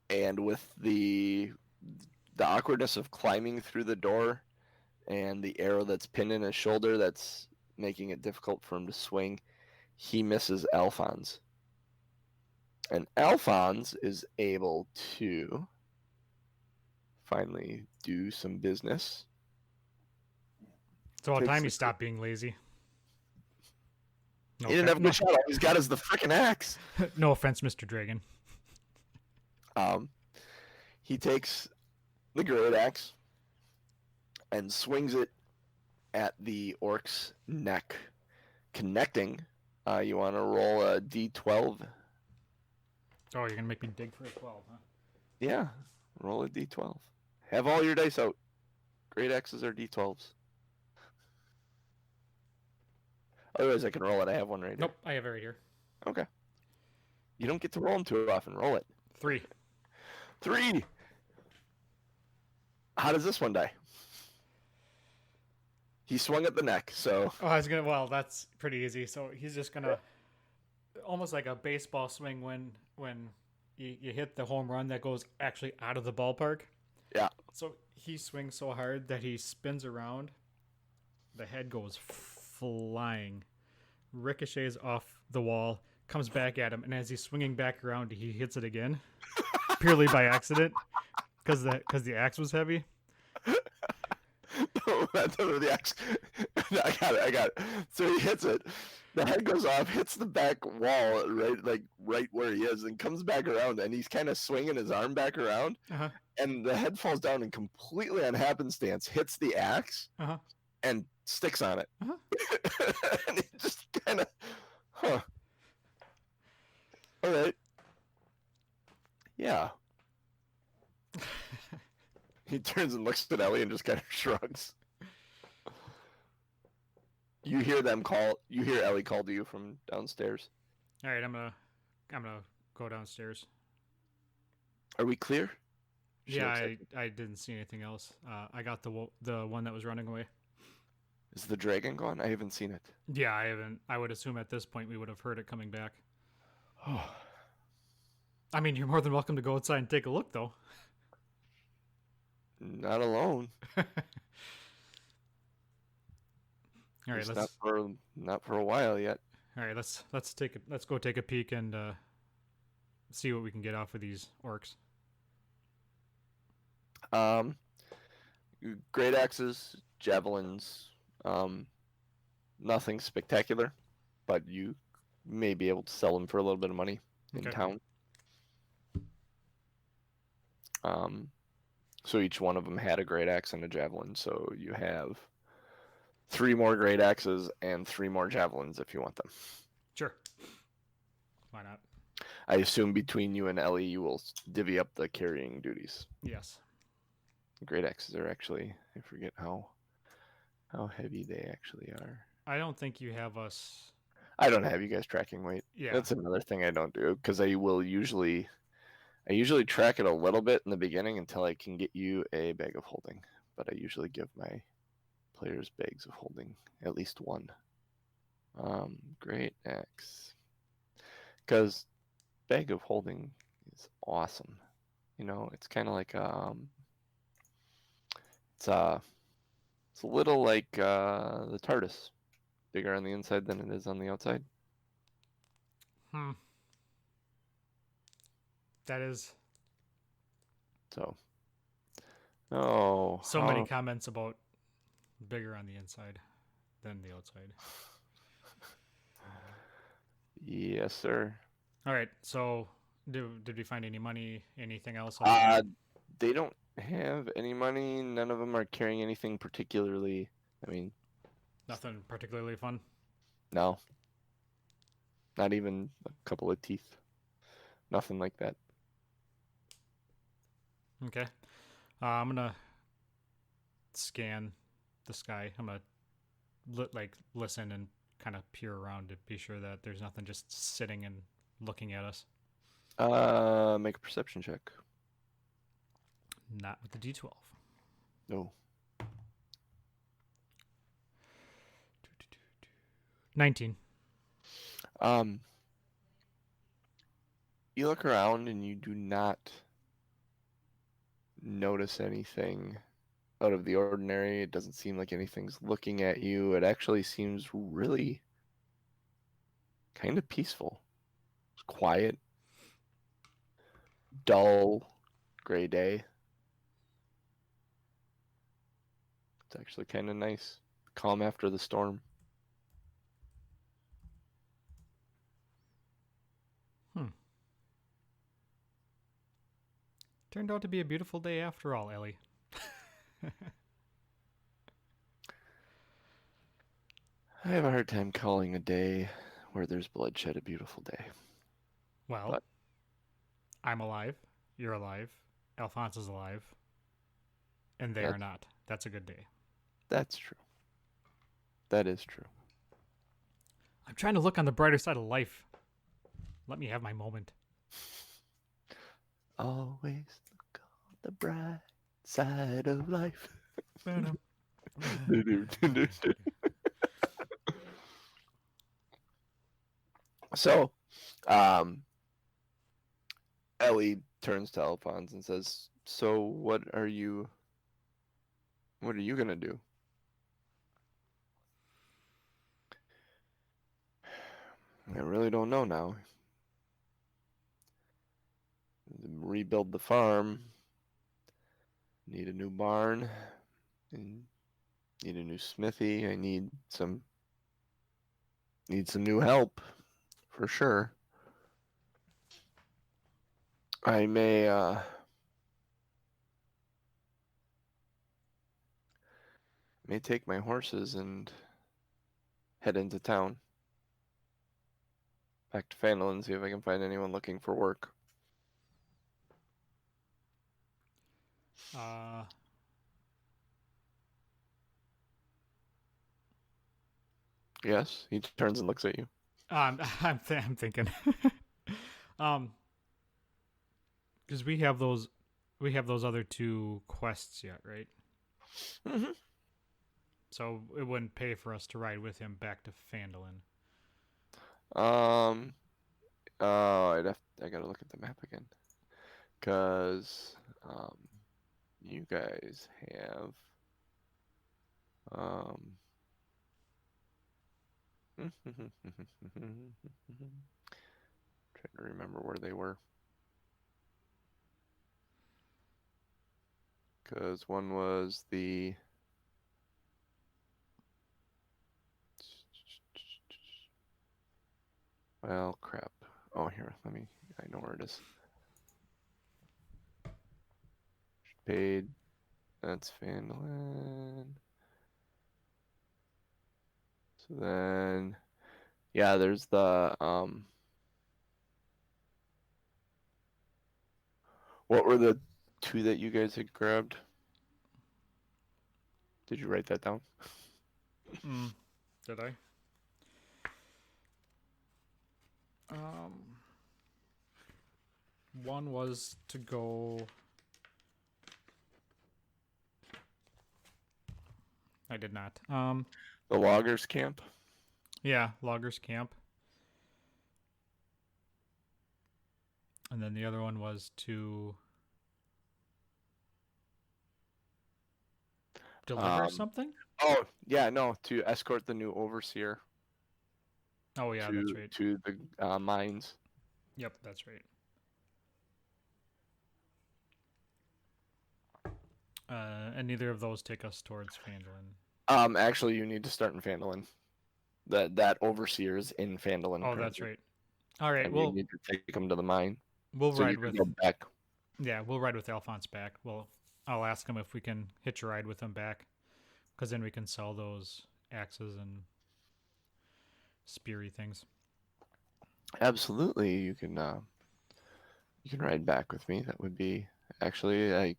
And with the awkwardness of climbing through the door and the arrow that's pinned in his shoulder that's making it difficult for him to swing, he misses Alphonse. And Alphonse is able to finally do some business. It's about time you stop being lazy. He didn't have a good shot. All he's got is the freaking axe. No offense, Mr. Dragon. He takes the great axe and swings it at the orc's neck, connecting. You want to roll a d12? Oh, you're gonna make me dig for a 12, huh? Yeah, roll a d12. Have all your dice out. Great axes are d12s. Otherwise, I can roll it. I have one right here. Nope, I have it right here. Okay. You don't get to roll them too often. Roll it. 3. 3. How does this one die? He swung at the neck, so. Oh, well, that's pretty easy. So he's just gonna, almost like a baseball swing when you hit the home run that goes actually out of the ballpark. Yeah. So he swings so hard that he spins around. The head goes flying, ricochets off the wall, comes back at him, and as he's swinging back around, he hits it again, purely by accident, because the axe was heavy. No, that's not the axe. I got it. So he hits it. The head goes off, hits the back wall, right where he is, and comes back around, and he's kind of swinging his arm back around, and the head falls down and completely on happenstance hits the axe, and sticks on it. And he just kind of, all right. Yeah. He turns and looks at Ellie and just kind of shrugs. You hear them call. You hear Ellie call to you from downstairs. All right, I'm gonna go downstairs. Are we clear? I didn't see anything else. I got the one that was running away. Is the dragon gone? I haven't seen it. Yeah, I haven't. I would assume at this point we would have heard it coming back. Oh. I mean, you're more than welcome to go outside and take a look, though. Not alone. All right, not for a while yet. All right, let's go take a peek and see what we can get off of these orcs. Great axes, javelins, nothing spectacular, but you may be able to sell them for a little bit of money in town. So each one of them had a great axe and a javelin. So you have 3 more great axes and 3 more javelins if you want them. Sure. Why not? I assume between you and Ellie, you will divvy up the carrying duties. Yes. Great axes are actually, I forget how heavy they actually are. I don't think you have us. I don't have you guys tracking weight. Yeah. That's another thing I don't do, because I usually track it a little bit in the beginning until I can get you a bag of holding. But I usually give my players bags of holding, at least one. Great axe. Because bag of holding is awesome. You know, it's kind of like It's a little like the TARDIS, bigger on the inside than it is on the outside. Hmm. That is So, oh, so many comments about bigger on the inside than the outside. Yes, sir. All right. So, did we find any money? Anything else? Other than They don't have any money. None of them are carrying anything particularly. I mean, nothing particularly fun. no, not even a couple of teeth. Nothing like that. Okay. I'm gonna scan the sky. I'm gonna listen and kind of peer around to be sure that there's nothing just sitting and looking at us. Make a perception check. Not with the D12. No. 19. You look around and you do not notice anything out of the ordinary. It doesn't seem like anything's looking at you. It actually seems really kind of peaceful. It's quiet, dull, gray day. It's actually kind of nice. Calm after the storm. Turned out to be a beautiful day after all, Ellie. I have a hard time calling a day where there's bloodshed a beautiful day. Well, But I'm alive. You're alive. Alphonse is alive. And they are not. That's a good day. That's true. That is true. I'm trying to look on the brighter side of life. Let me have my moment. Always look on the bright side of life. So, Ellie turns to Alphonse and says, "So, what are you gonna do?" I really don't know now. Rebuild the farm. Need a new barn. And need a new smithy. I need some new help for sure. I may take my horses and head into town. Back to Fandolin, see if I can find anyone looking for work. Yes, he turns and looks at you. I'm thinking. Because we have those other two quests yet, right? Mm-hmm. So it wouldn't pay for us to ride with him back to Fandolin. I gotta look at the map again, cause you guys have trying to remember where they were, cause one was the well, crap. Oh, here, I know where it is. Paid. That's Fandolin. So then, yeah, there's the what were the two that you guys had grabbed? Did you write that down? Did I? One was to go. I did not. The loggers camp. Yeah, loggers camp. And then the other one was to deliver something? Oh yeah, no, to escort the new overseer Oh yeah, that's right. to the mines. Yep, that's right. And neither of those take us towards Phandalin. Actually, you need to start in Phandalin. That overseer is in Phandalin Oh, that's currently, right. All right, and you need to take him to the mine we'll so you ride can with go back. we'll ride with Alphonse back. I'll ask him if we can hitch a ride with him back, because then we can sell those axes and speary things. Absolutely, you can ride back with me. That would be actually like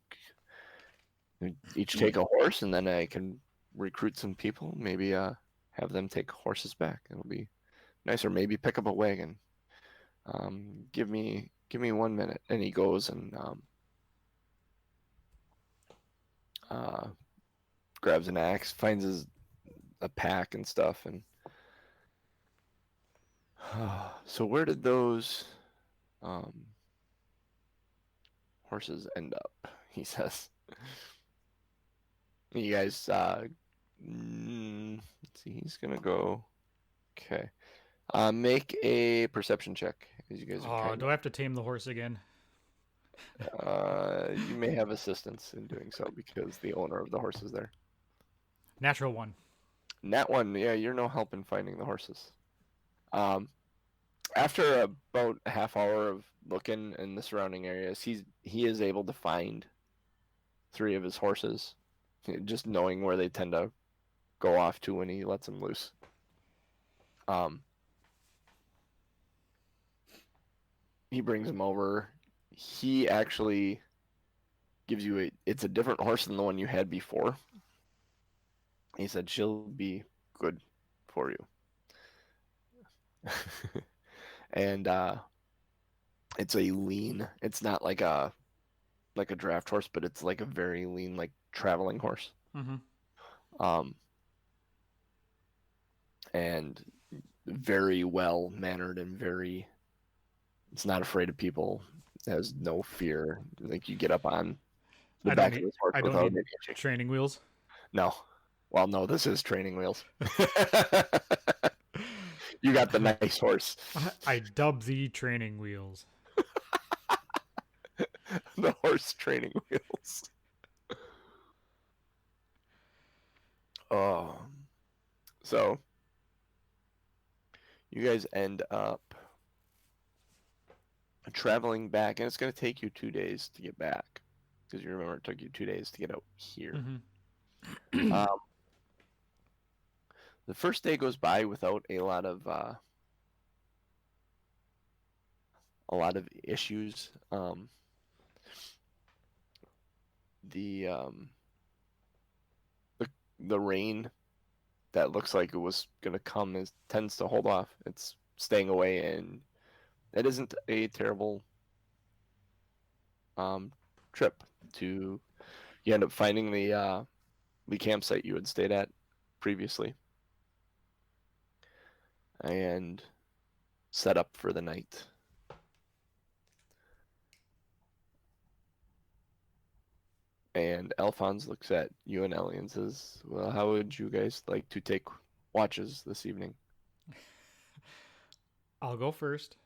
each take a horse, and then I can recruit some people. Maybe have them take horses back. It'll be nice, or maybe pick up a wagon. Give me 1 minute, and he goes and uh, grabs an axe, finds a pack and stuff, and so where did those um, horses end up? He says. You guys, let's see, he's gonna go. Okay, make a perception check as you guys are Oh, kind do I have to tame the horse again? of. You may have assistance in doing so because the owner of the horse is there. Natural one. Nat one, yeah, you're no help in finding the horses. Um, After about a half hour of looking in the surrounding areas, he is able to find three of his horses, just knowing where they tend to go off to when he lets them loose. Um, he brings them over. He actually gives you it's a different horse than the one you had before. He said she'll be good for you. And it's a lean. It's not like a draft horse, but it's like a very lean, like traveling horse. Mm-hmm. Um, and very well mannered and very. It's not afraid of people. Has no fear. Like you get up on the back of this horse I don't without need any shake. training wheels. No. Well, no, this is training wheels. You got the nice horse. I dub thee training wheels. The horse training wheels. Oh. So you guys end up traveling back, and it's going to take you 2 days to get back. Because you remember it took you 2 days to get out here. Mm-hmm. The first day goes by without a lot of issues. The um, the rain that looks like it was gonna come tends to hold off. It's staying away, and it isn't a terrible trip. To You end up finding the campsite you had stayed at previously, and set up for the night. And Alphonse looks at you and Ellie and says, "Well, how would you guys like to take watches this evening?" I'll go first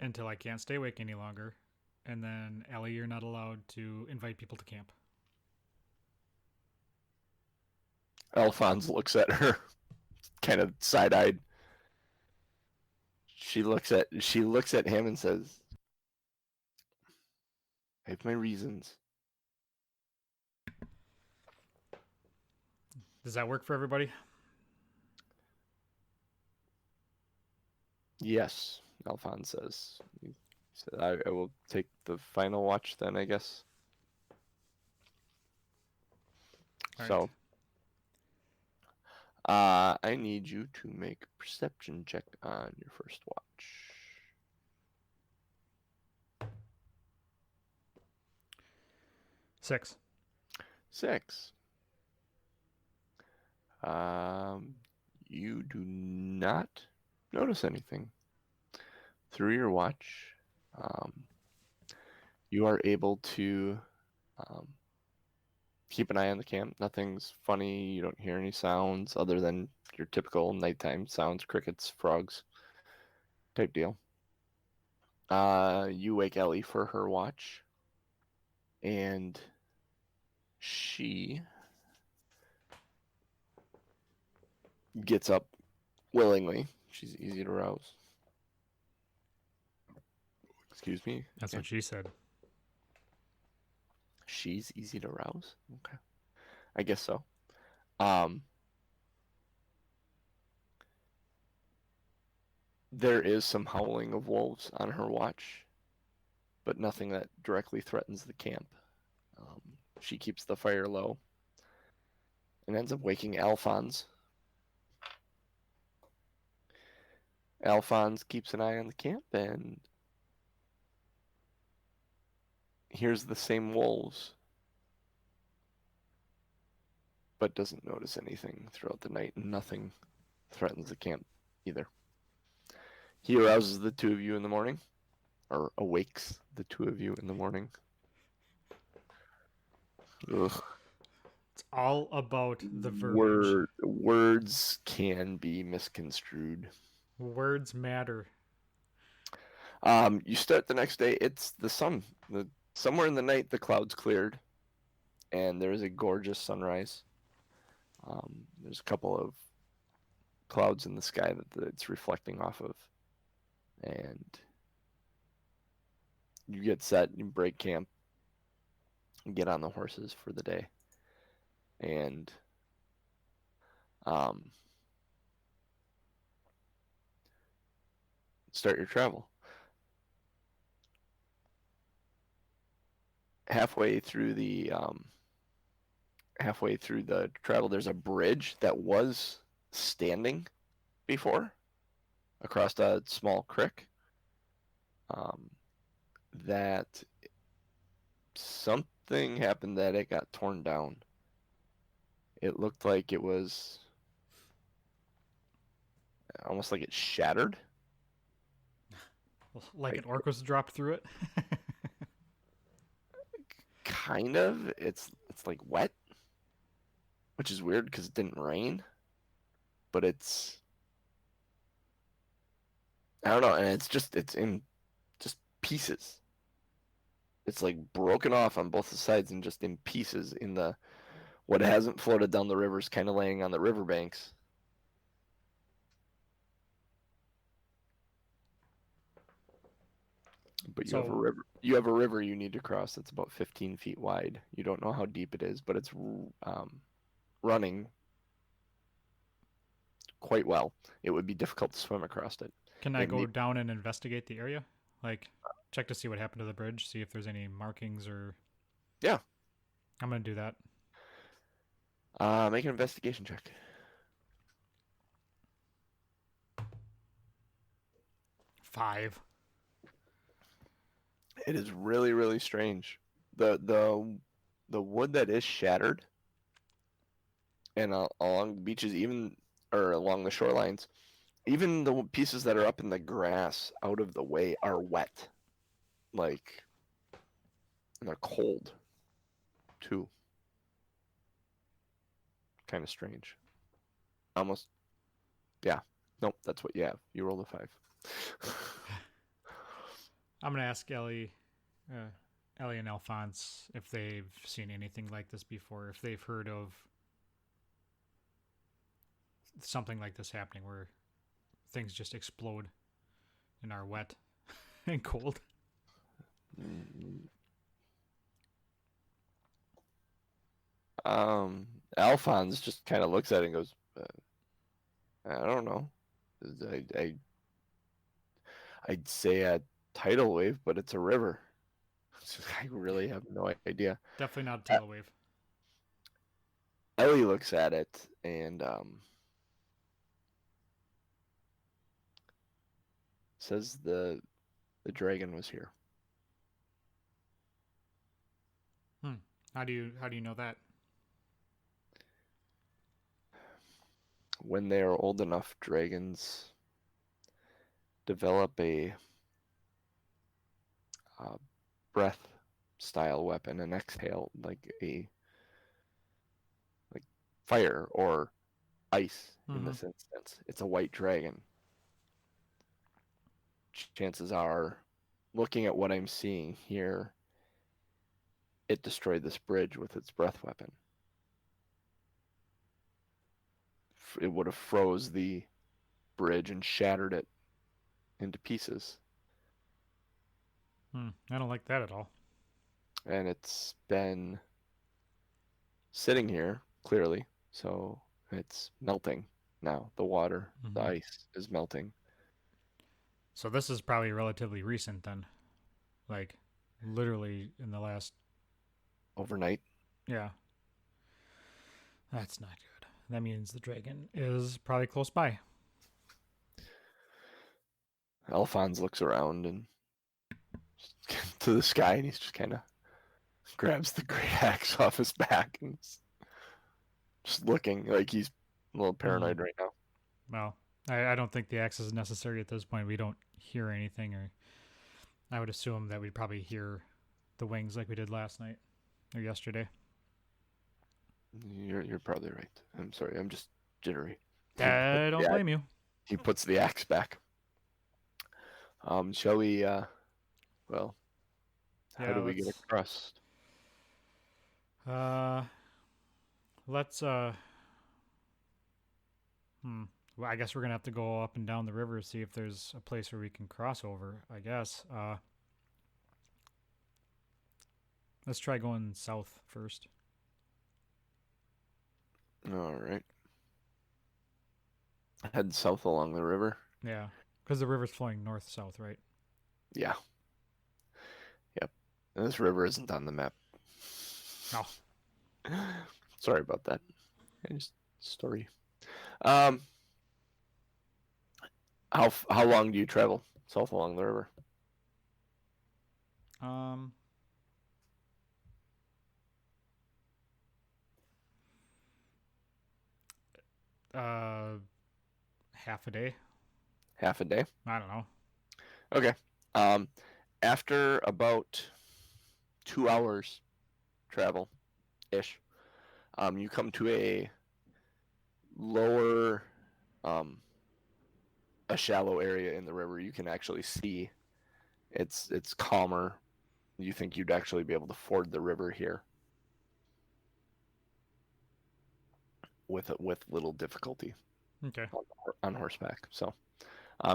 until I can't stay awake any longer. And then, Ellie, you're not allowed to invite people to camp. Alphonse looks at her, kind of side-eyed. She looks at him and says, "I have my reasons." Does that work for everybody? Yes, Alphonse says. He said, I will take the final watch then, I guess. All right. So, I need you to make a perception check on your first watch. 6. 6. You do not notice anything. Through your watch, you are able to keep an eye on the camp. Nothing's funny. You don't hear any sounds other than your typical nighttime sounds, crickets, frogs type deal. You wake Ellie for her watch, and she gets up willingly. She's easy to rouse. Excuse me. That's Yeah. what she said. She's easy to rouse? Okay. I guess so. Um, there is some howling of wolves on her watch, but nothing that directly threatens the camp. Um, she keeps the fire low and ends up waking Alphonse. Alphonse keeps an eye on the camp and hears the same wolves, but doesn't notice anything throughout the night. Nothing threatens the camp either. He arouses the two of you in the morning, or awakes the two of you in the morning. Ugh. It's all about the verbiage. Words can be misconstrued. Words matter. You start the next day. It's the sun. Somewhere in the night, the clouds cleared, and there is a gorgeous sunrise. There's a couple of clouds in the sky that it's reflecting off of, and you get set. You break camp, and get on the horses for the day, and start your travel. Halfway through the travel, there's a bridge that was standing before across a small creek. That something happened that it got torn down. It looked like it was almost like it shattered. Like an orc was dropped through it. Kind of. It's like wet, which is weird because it didn't rain. But it's, I don't know, and it's in just pieces. It's like broken off on both the sides and just in pieces in the what hasn't floated down the rivers, kind of laying on the riverbanks. But you have a river. You have a river you need to cross that's about 15 feet wide. You don't know how deep it is, but it's running quite well. It would be difficult to swim across it. Can I go down and investigate the area? Like, check to see what happened to the bridge, see if there's any markings or... Yeah. I'm going to do that. Make an investigation check. 5. It is really, really strange. The wood that is shattered and along the beaches, even or along the shorelines, even the pieces that are up in the grass out of the way are wet. Like, and they're cold too. Kind of strange. Almost. Yeah. Nope, that's what you have. You rolled a 5. I'm going to ask Elli and Alphonse if they've seen anything like this before, if they've heard of something like this happening where things just explode and are wet and cold. Alphonse just kind of looks at it and goes, I don't know. I'd say a tidal wave, but it's a river. I really have no idea. Definitely not a tidal wave. Ellie looks at it and says the dragon was here. How do you know that? When they are old enough, dragons develop a breath style weapon, an exhale, like a fire or ice in Mm-hmm. this instance. It's a white dragon. Chances are, looking at what I'm seeing here, it destroyed this bridge with its breath weapon. It would have froze the bridge and shattered it into pieces. I don't like that at all. And it's been sitting here, clearly, so it's melting now. The water, the Mm-hmm. ice is melting. So this is probably relatively recent then, like literally in the last. Overnight. Yeah, that's not good. That means the dragon is probably close by. Alphonse looks around and to the sky, and he's just kind of grabs the great axe off his back and just looking like he's a little Mm-hmm. paranoid right now. Well, I don't think the axe is necessary at this point. We don't hear anything, or I would assume that we'd probably hear the wings like we did last night or yesterday. You're probably right. I'm sorry. I'm just jittery. I don't blame you. He puts the axe back. Shall we? Well, how Yeah, do we get let's. across? Uh, let's. Well, I guess we're gonna have to go up and down the river to see if there's a place where we can cross over. I guess. Let's try going south first. All right. Head south along the river. Yeah, because the river's flowing north south, right? Yeah. Yep. And this river isn't on the map. No. Sorry about that. Just story. Um, how long do you travel south along the river? Um. Uh. Half a day. Half a day. I don't know. Okay. Um, after about 2 hours travel ish, you come to a lower, um, a shallow area in the river. You can actually see it's calmer. You think you'd actually be able to ford the river here with little difficulty Okay. on horseback. So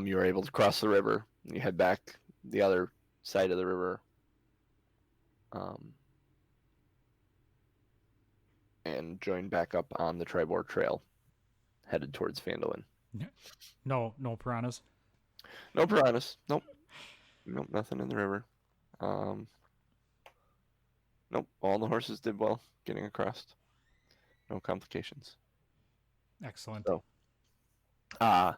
you are able to cross the river. You head back the other side of the river, um, and join back up on the Tribord Trail, headed towards Phandalin. No piranhas. No piranhas. Nope. Nope. Nothing in the river. Nope. All the horses did well getting across. No complications. Excellent. So, uh,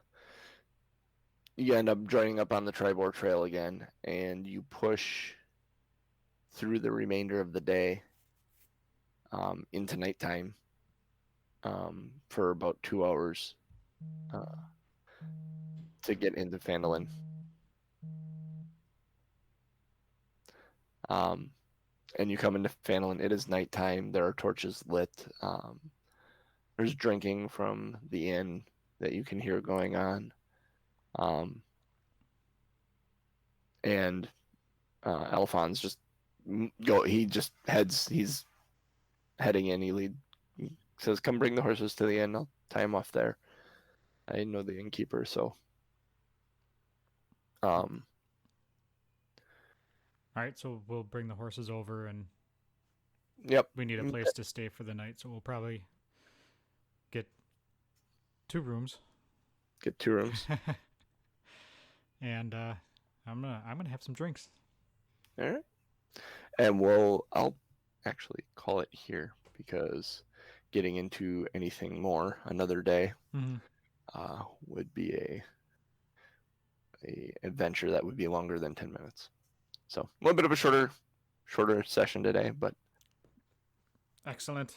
you end up joining up on the Tribord Trail again, and you push through the remainder of the day into nighttime for about 2 hours uh, to get into Phandalin. And you come into Phandalin. It is nighttime. There are torches lit. There's drinking from the inn that you can hear going on. And Alphonse just he just heads. He's heading in. He says, "Come bring the horses to the inn. I'll tie them off there." I know the innkeeper, so All right, so we'll bring the horses over, and yep. we need a place to stay for the night, so we'll probably get 2 rooms. Get 2 rooms. And I'm gonna have some drinks. All right. And I'll actually call it here because getting into anything more another day Mm-hmm. would be a adventure that would be longer than 10 minutes. So a little bit of a shorter session today, but Excellent.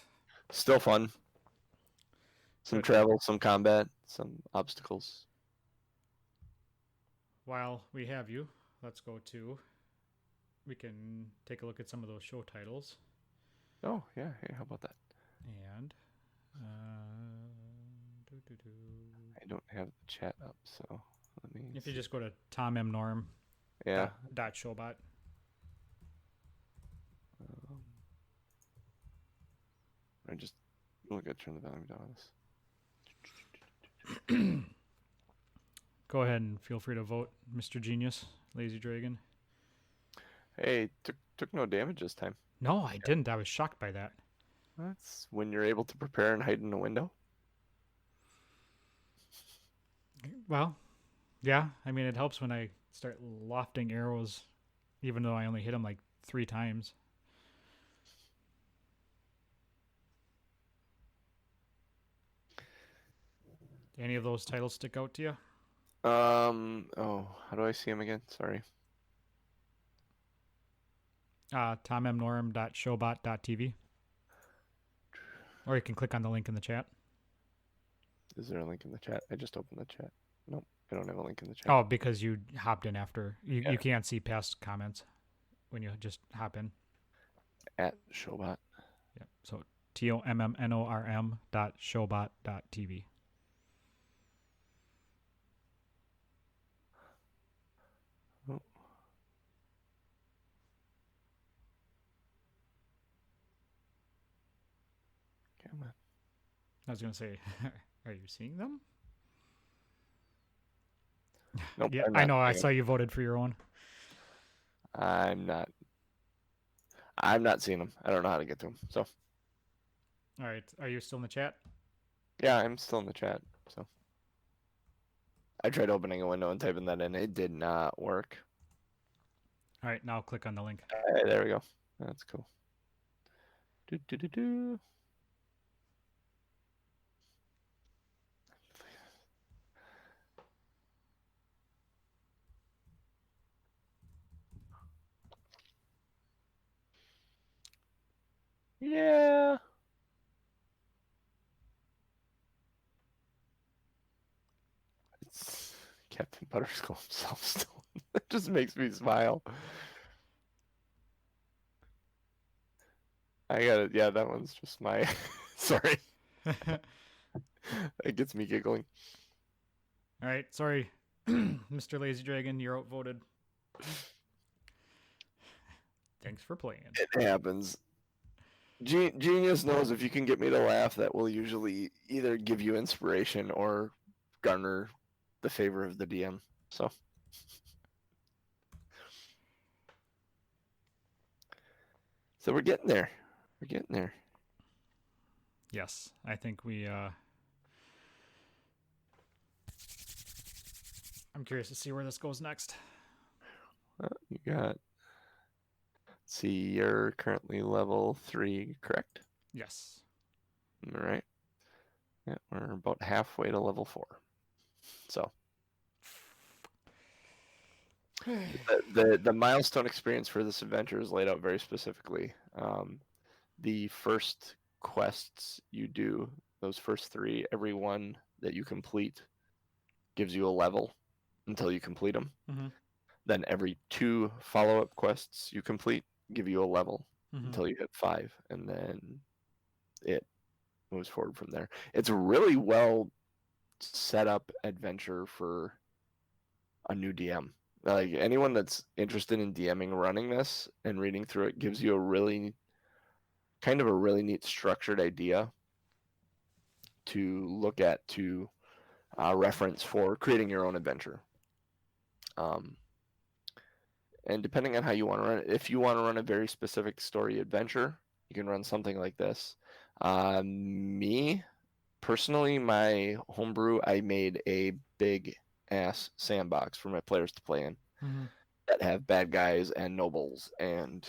still fun. Some Good. travel, some combat, some obstacles. While we have you, let's go to. We can take a look at some of those show titles. Oh yeah, hey, how about that? And I don't have the chat up, so let me. If you just go to Tom M Norm Yeah. dot showbot. I just look at turn the volume down on this. Go ahead and feel free to vote, Mr. Genius, Lazy Dragon. Hey, took no damage this time. No, I didn't. I was shocked by that. That's when you're able to prepare and hide in a window. Well, yeah. I mean, it helps when I start lofting arrows, even though I only hit them like 3 times. Do any of those titles stick out to you? Oh, how do I see him again? Sorry. TomMNorm.showbot.tv. Or you can click on the link in the chat. Is there a link in the chat? I just opened the chat. Nope, I don't have a link in the chat. Oh, because you hopped in after. You can't see past comments when you just hop in. At Showbot. Yeah. So TOMMNORM.showbot.tv. Oh. Come on. I was going to say, are you seeing them? Nope, Yeah, I'm I not know. I seeing saw you voted for your own. I'm not seeing them. I don't know how to get to them. So All right. Are you still in the chat? yeah, I'm still in the chat. So I tried opening a window and typing that in. It did not work. All right. Now click on the link. Hey, there we go. That's cool. Do. Yeah. It's Captain Butterskull himself still. It just makes me smile. I got it. Yeah, that one's just my. Sorry. It gets me giggling. All right. Sorry, Mr. Lazy Dragon. You're outvoted. Thanks for playing. It happens. Genius knows if you can get me to laugh, that will usually either give you inspiration or garner the favor of the DM. So we're getting there. We're getting there. Yes, I think we. I'm curious to see where this goes next. You got. See, you're currently level 3, correct? Yes. All right. Yeah, we're about halfway to level 4. So the milestone experience for this adventure is laid out very specifically. The first quests you do, those first 3, every one that you complete gives you a level until you complete them. Mm-hmm. Then every 2 follow-up quests you complete give you a level until you hit 5, and then it moves forward from there. It's a really well set up adventure for a new DM. Like anyone that's interested in DMing running this and reading through it gives you a really neat structured idea to look at to reference for creating your own adventure. And depending on how you want to run it, if you want to run a very specific story adventure, you can run something like this. Me, personally, my homebrew, I made a big ass sandbox for my players to play in that have bad guys and nobles and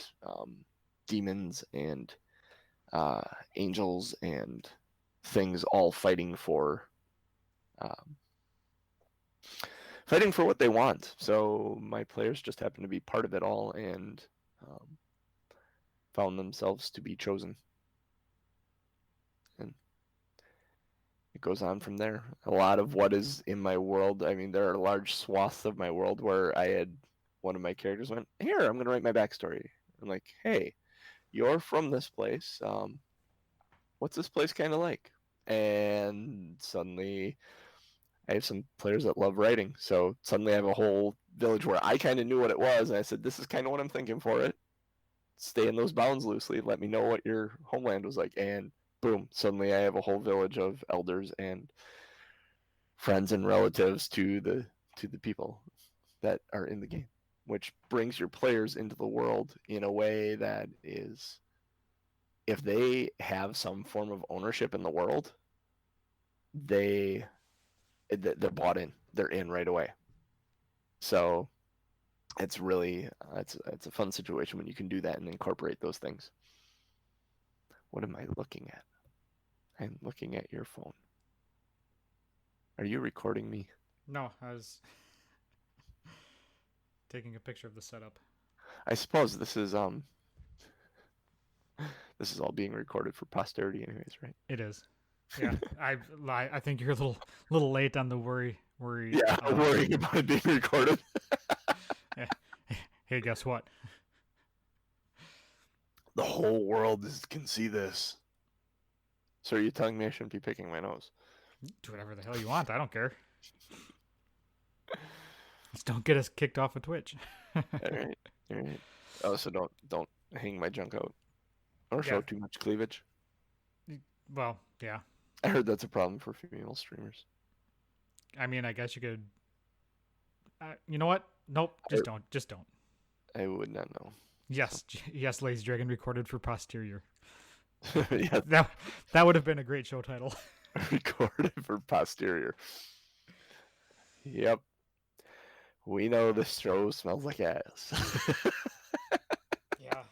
demons and angels and things all fighting for what they want. So my players just happen to be part of it all and found themselves to be chosen. And it goes on from there. A lot of what is in my world, I mean, there are large swaths of my world where I had one of my characters went, here, I'm going to write my backstory. I'm like, hey, you're from this place. What's this place kind of like? and suddenly I have some players that love writing. So suddenly I have a whole village where I kind of knew what it was, and I said, "This is kind of what I'm thinking for it. Stay in those bounds loosely. Let me know what your homeland was like." And boom, suddenly I have a whole village of elders and friends and relatives to the people that are in the game, which brings your players into the world in a way that is, if they have some form of ownership in the world, they they're bought in. They're in right away. So it's really it's a fun situation when you can do that and incorporate those things. What am I looking at? I'm looking at your phone. Are you recording me? No, I was taking a picture of the setup. I suppose this is all being recorded for posterity anyways, right? It is. Yeah, I think you're a little late on the worry. Yeah, I'm worrying about it being recorded. Hey, guess what? The whole world can see this. So are you telling me I shouldn't be picking my nose? Do whatever the hell you want. I don't care. Just don't get us kicked off of Twitch. All right. Oh, so don't hang my junk out or show too much cleavage. Well, yeah. I heard that's a problem for female streamers. I mean, I guess you could. You know what? Nope. Just don't. I would not know. Yes, yes, Lazy Dragon recorded for posterior. Yeah. That would have been a great show title. Recorded for posterior. Yep. We know this show smells like ass. Yeah.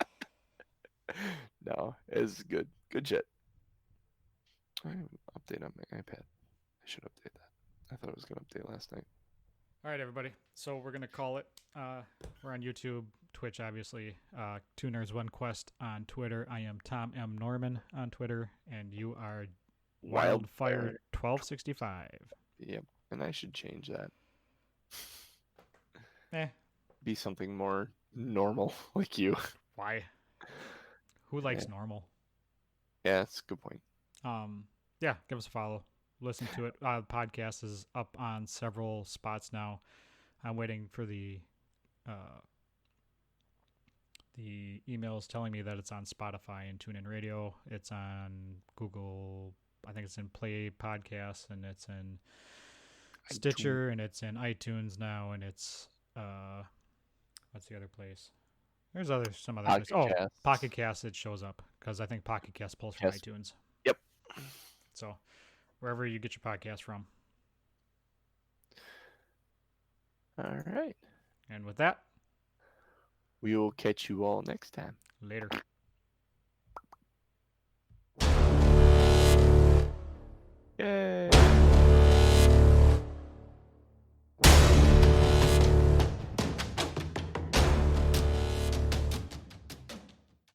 No, it's good. Good shit. I update on my iPad. I should update that. I thought it was going to update last night. All right, everybody. So we're going to call it. We're on YouTube, Twitch, obviously. Two Nerds One Quest on Twitter. I am Tom M. Norman on Twitter. And you are Wildfire1265. Yep. And I should change that. Be something more normal like you. Why? Who likes normal? Yeah, that's a good point. Yeah, give us a follow. Listen to it. The podcast is up on several spots now. I'm waiting for the emails telling me that it's on Spotify and TuneIn Radio. It's on Google. I think it's in Play Podcasts, and it's in Stitcher, and it's in iTunes now, and it's what's the other place? There's some other place. Oh, Pocket Cast. It shows up because I think Pocket Cast pulls from iTunes. Yep. So wherever you get your podcast from. All right. And with that, we will catch you all next time. Later. Yay.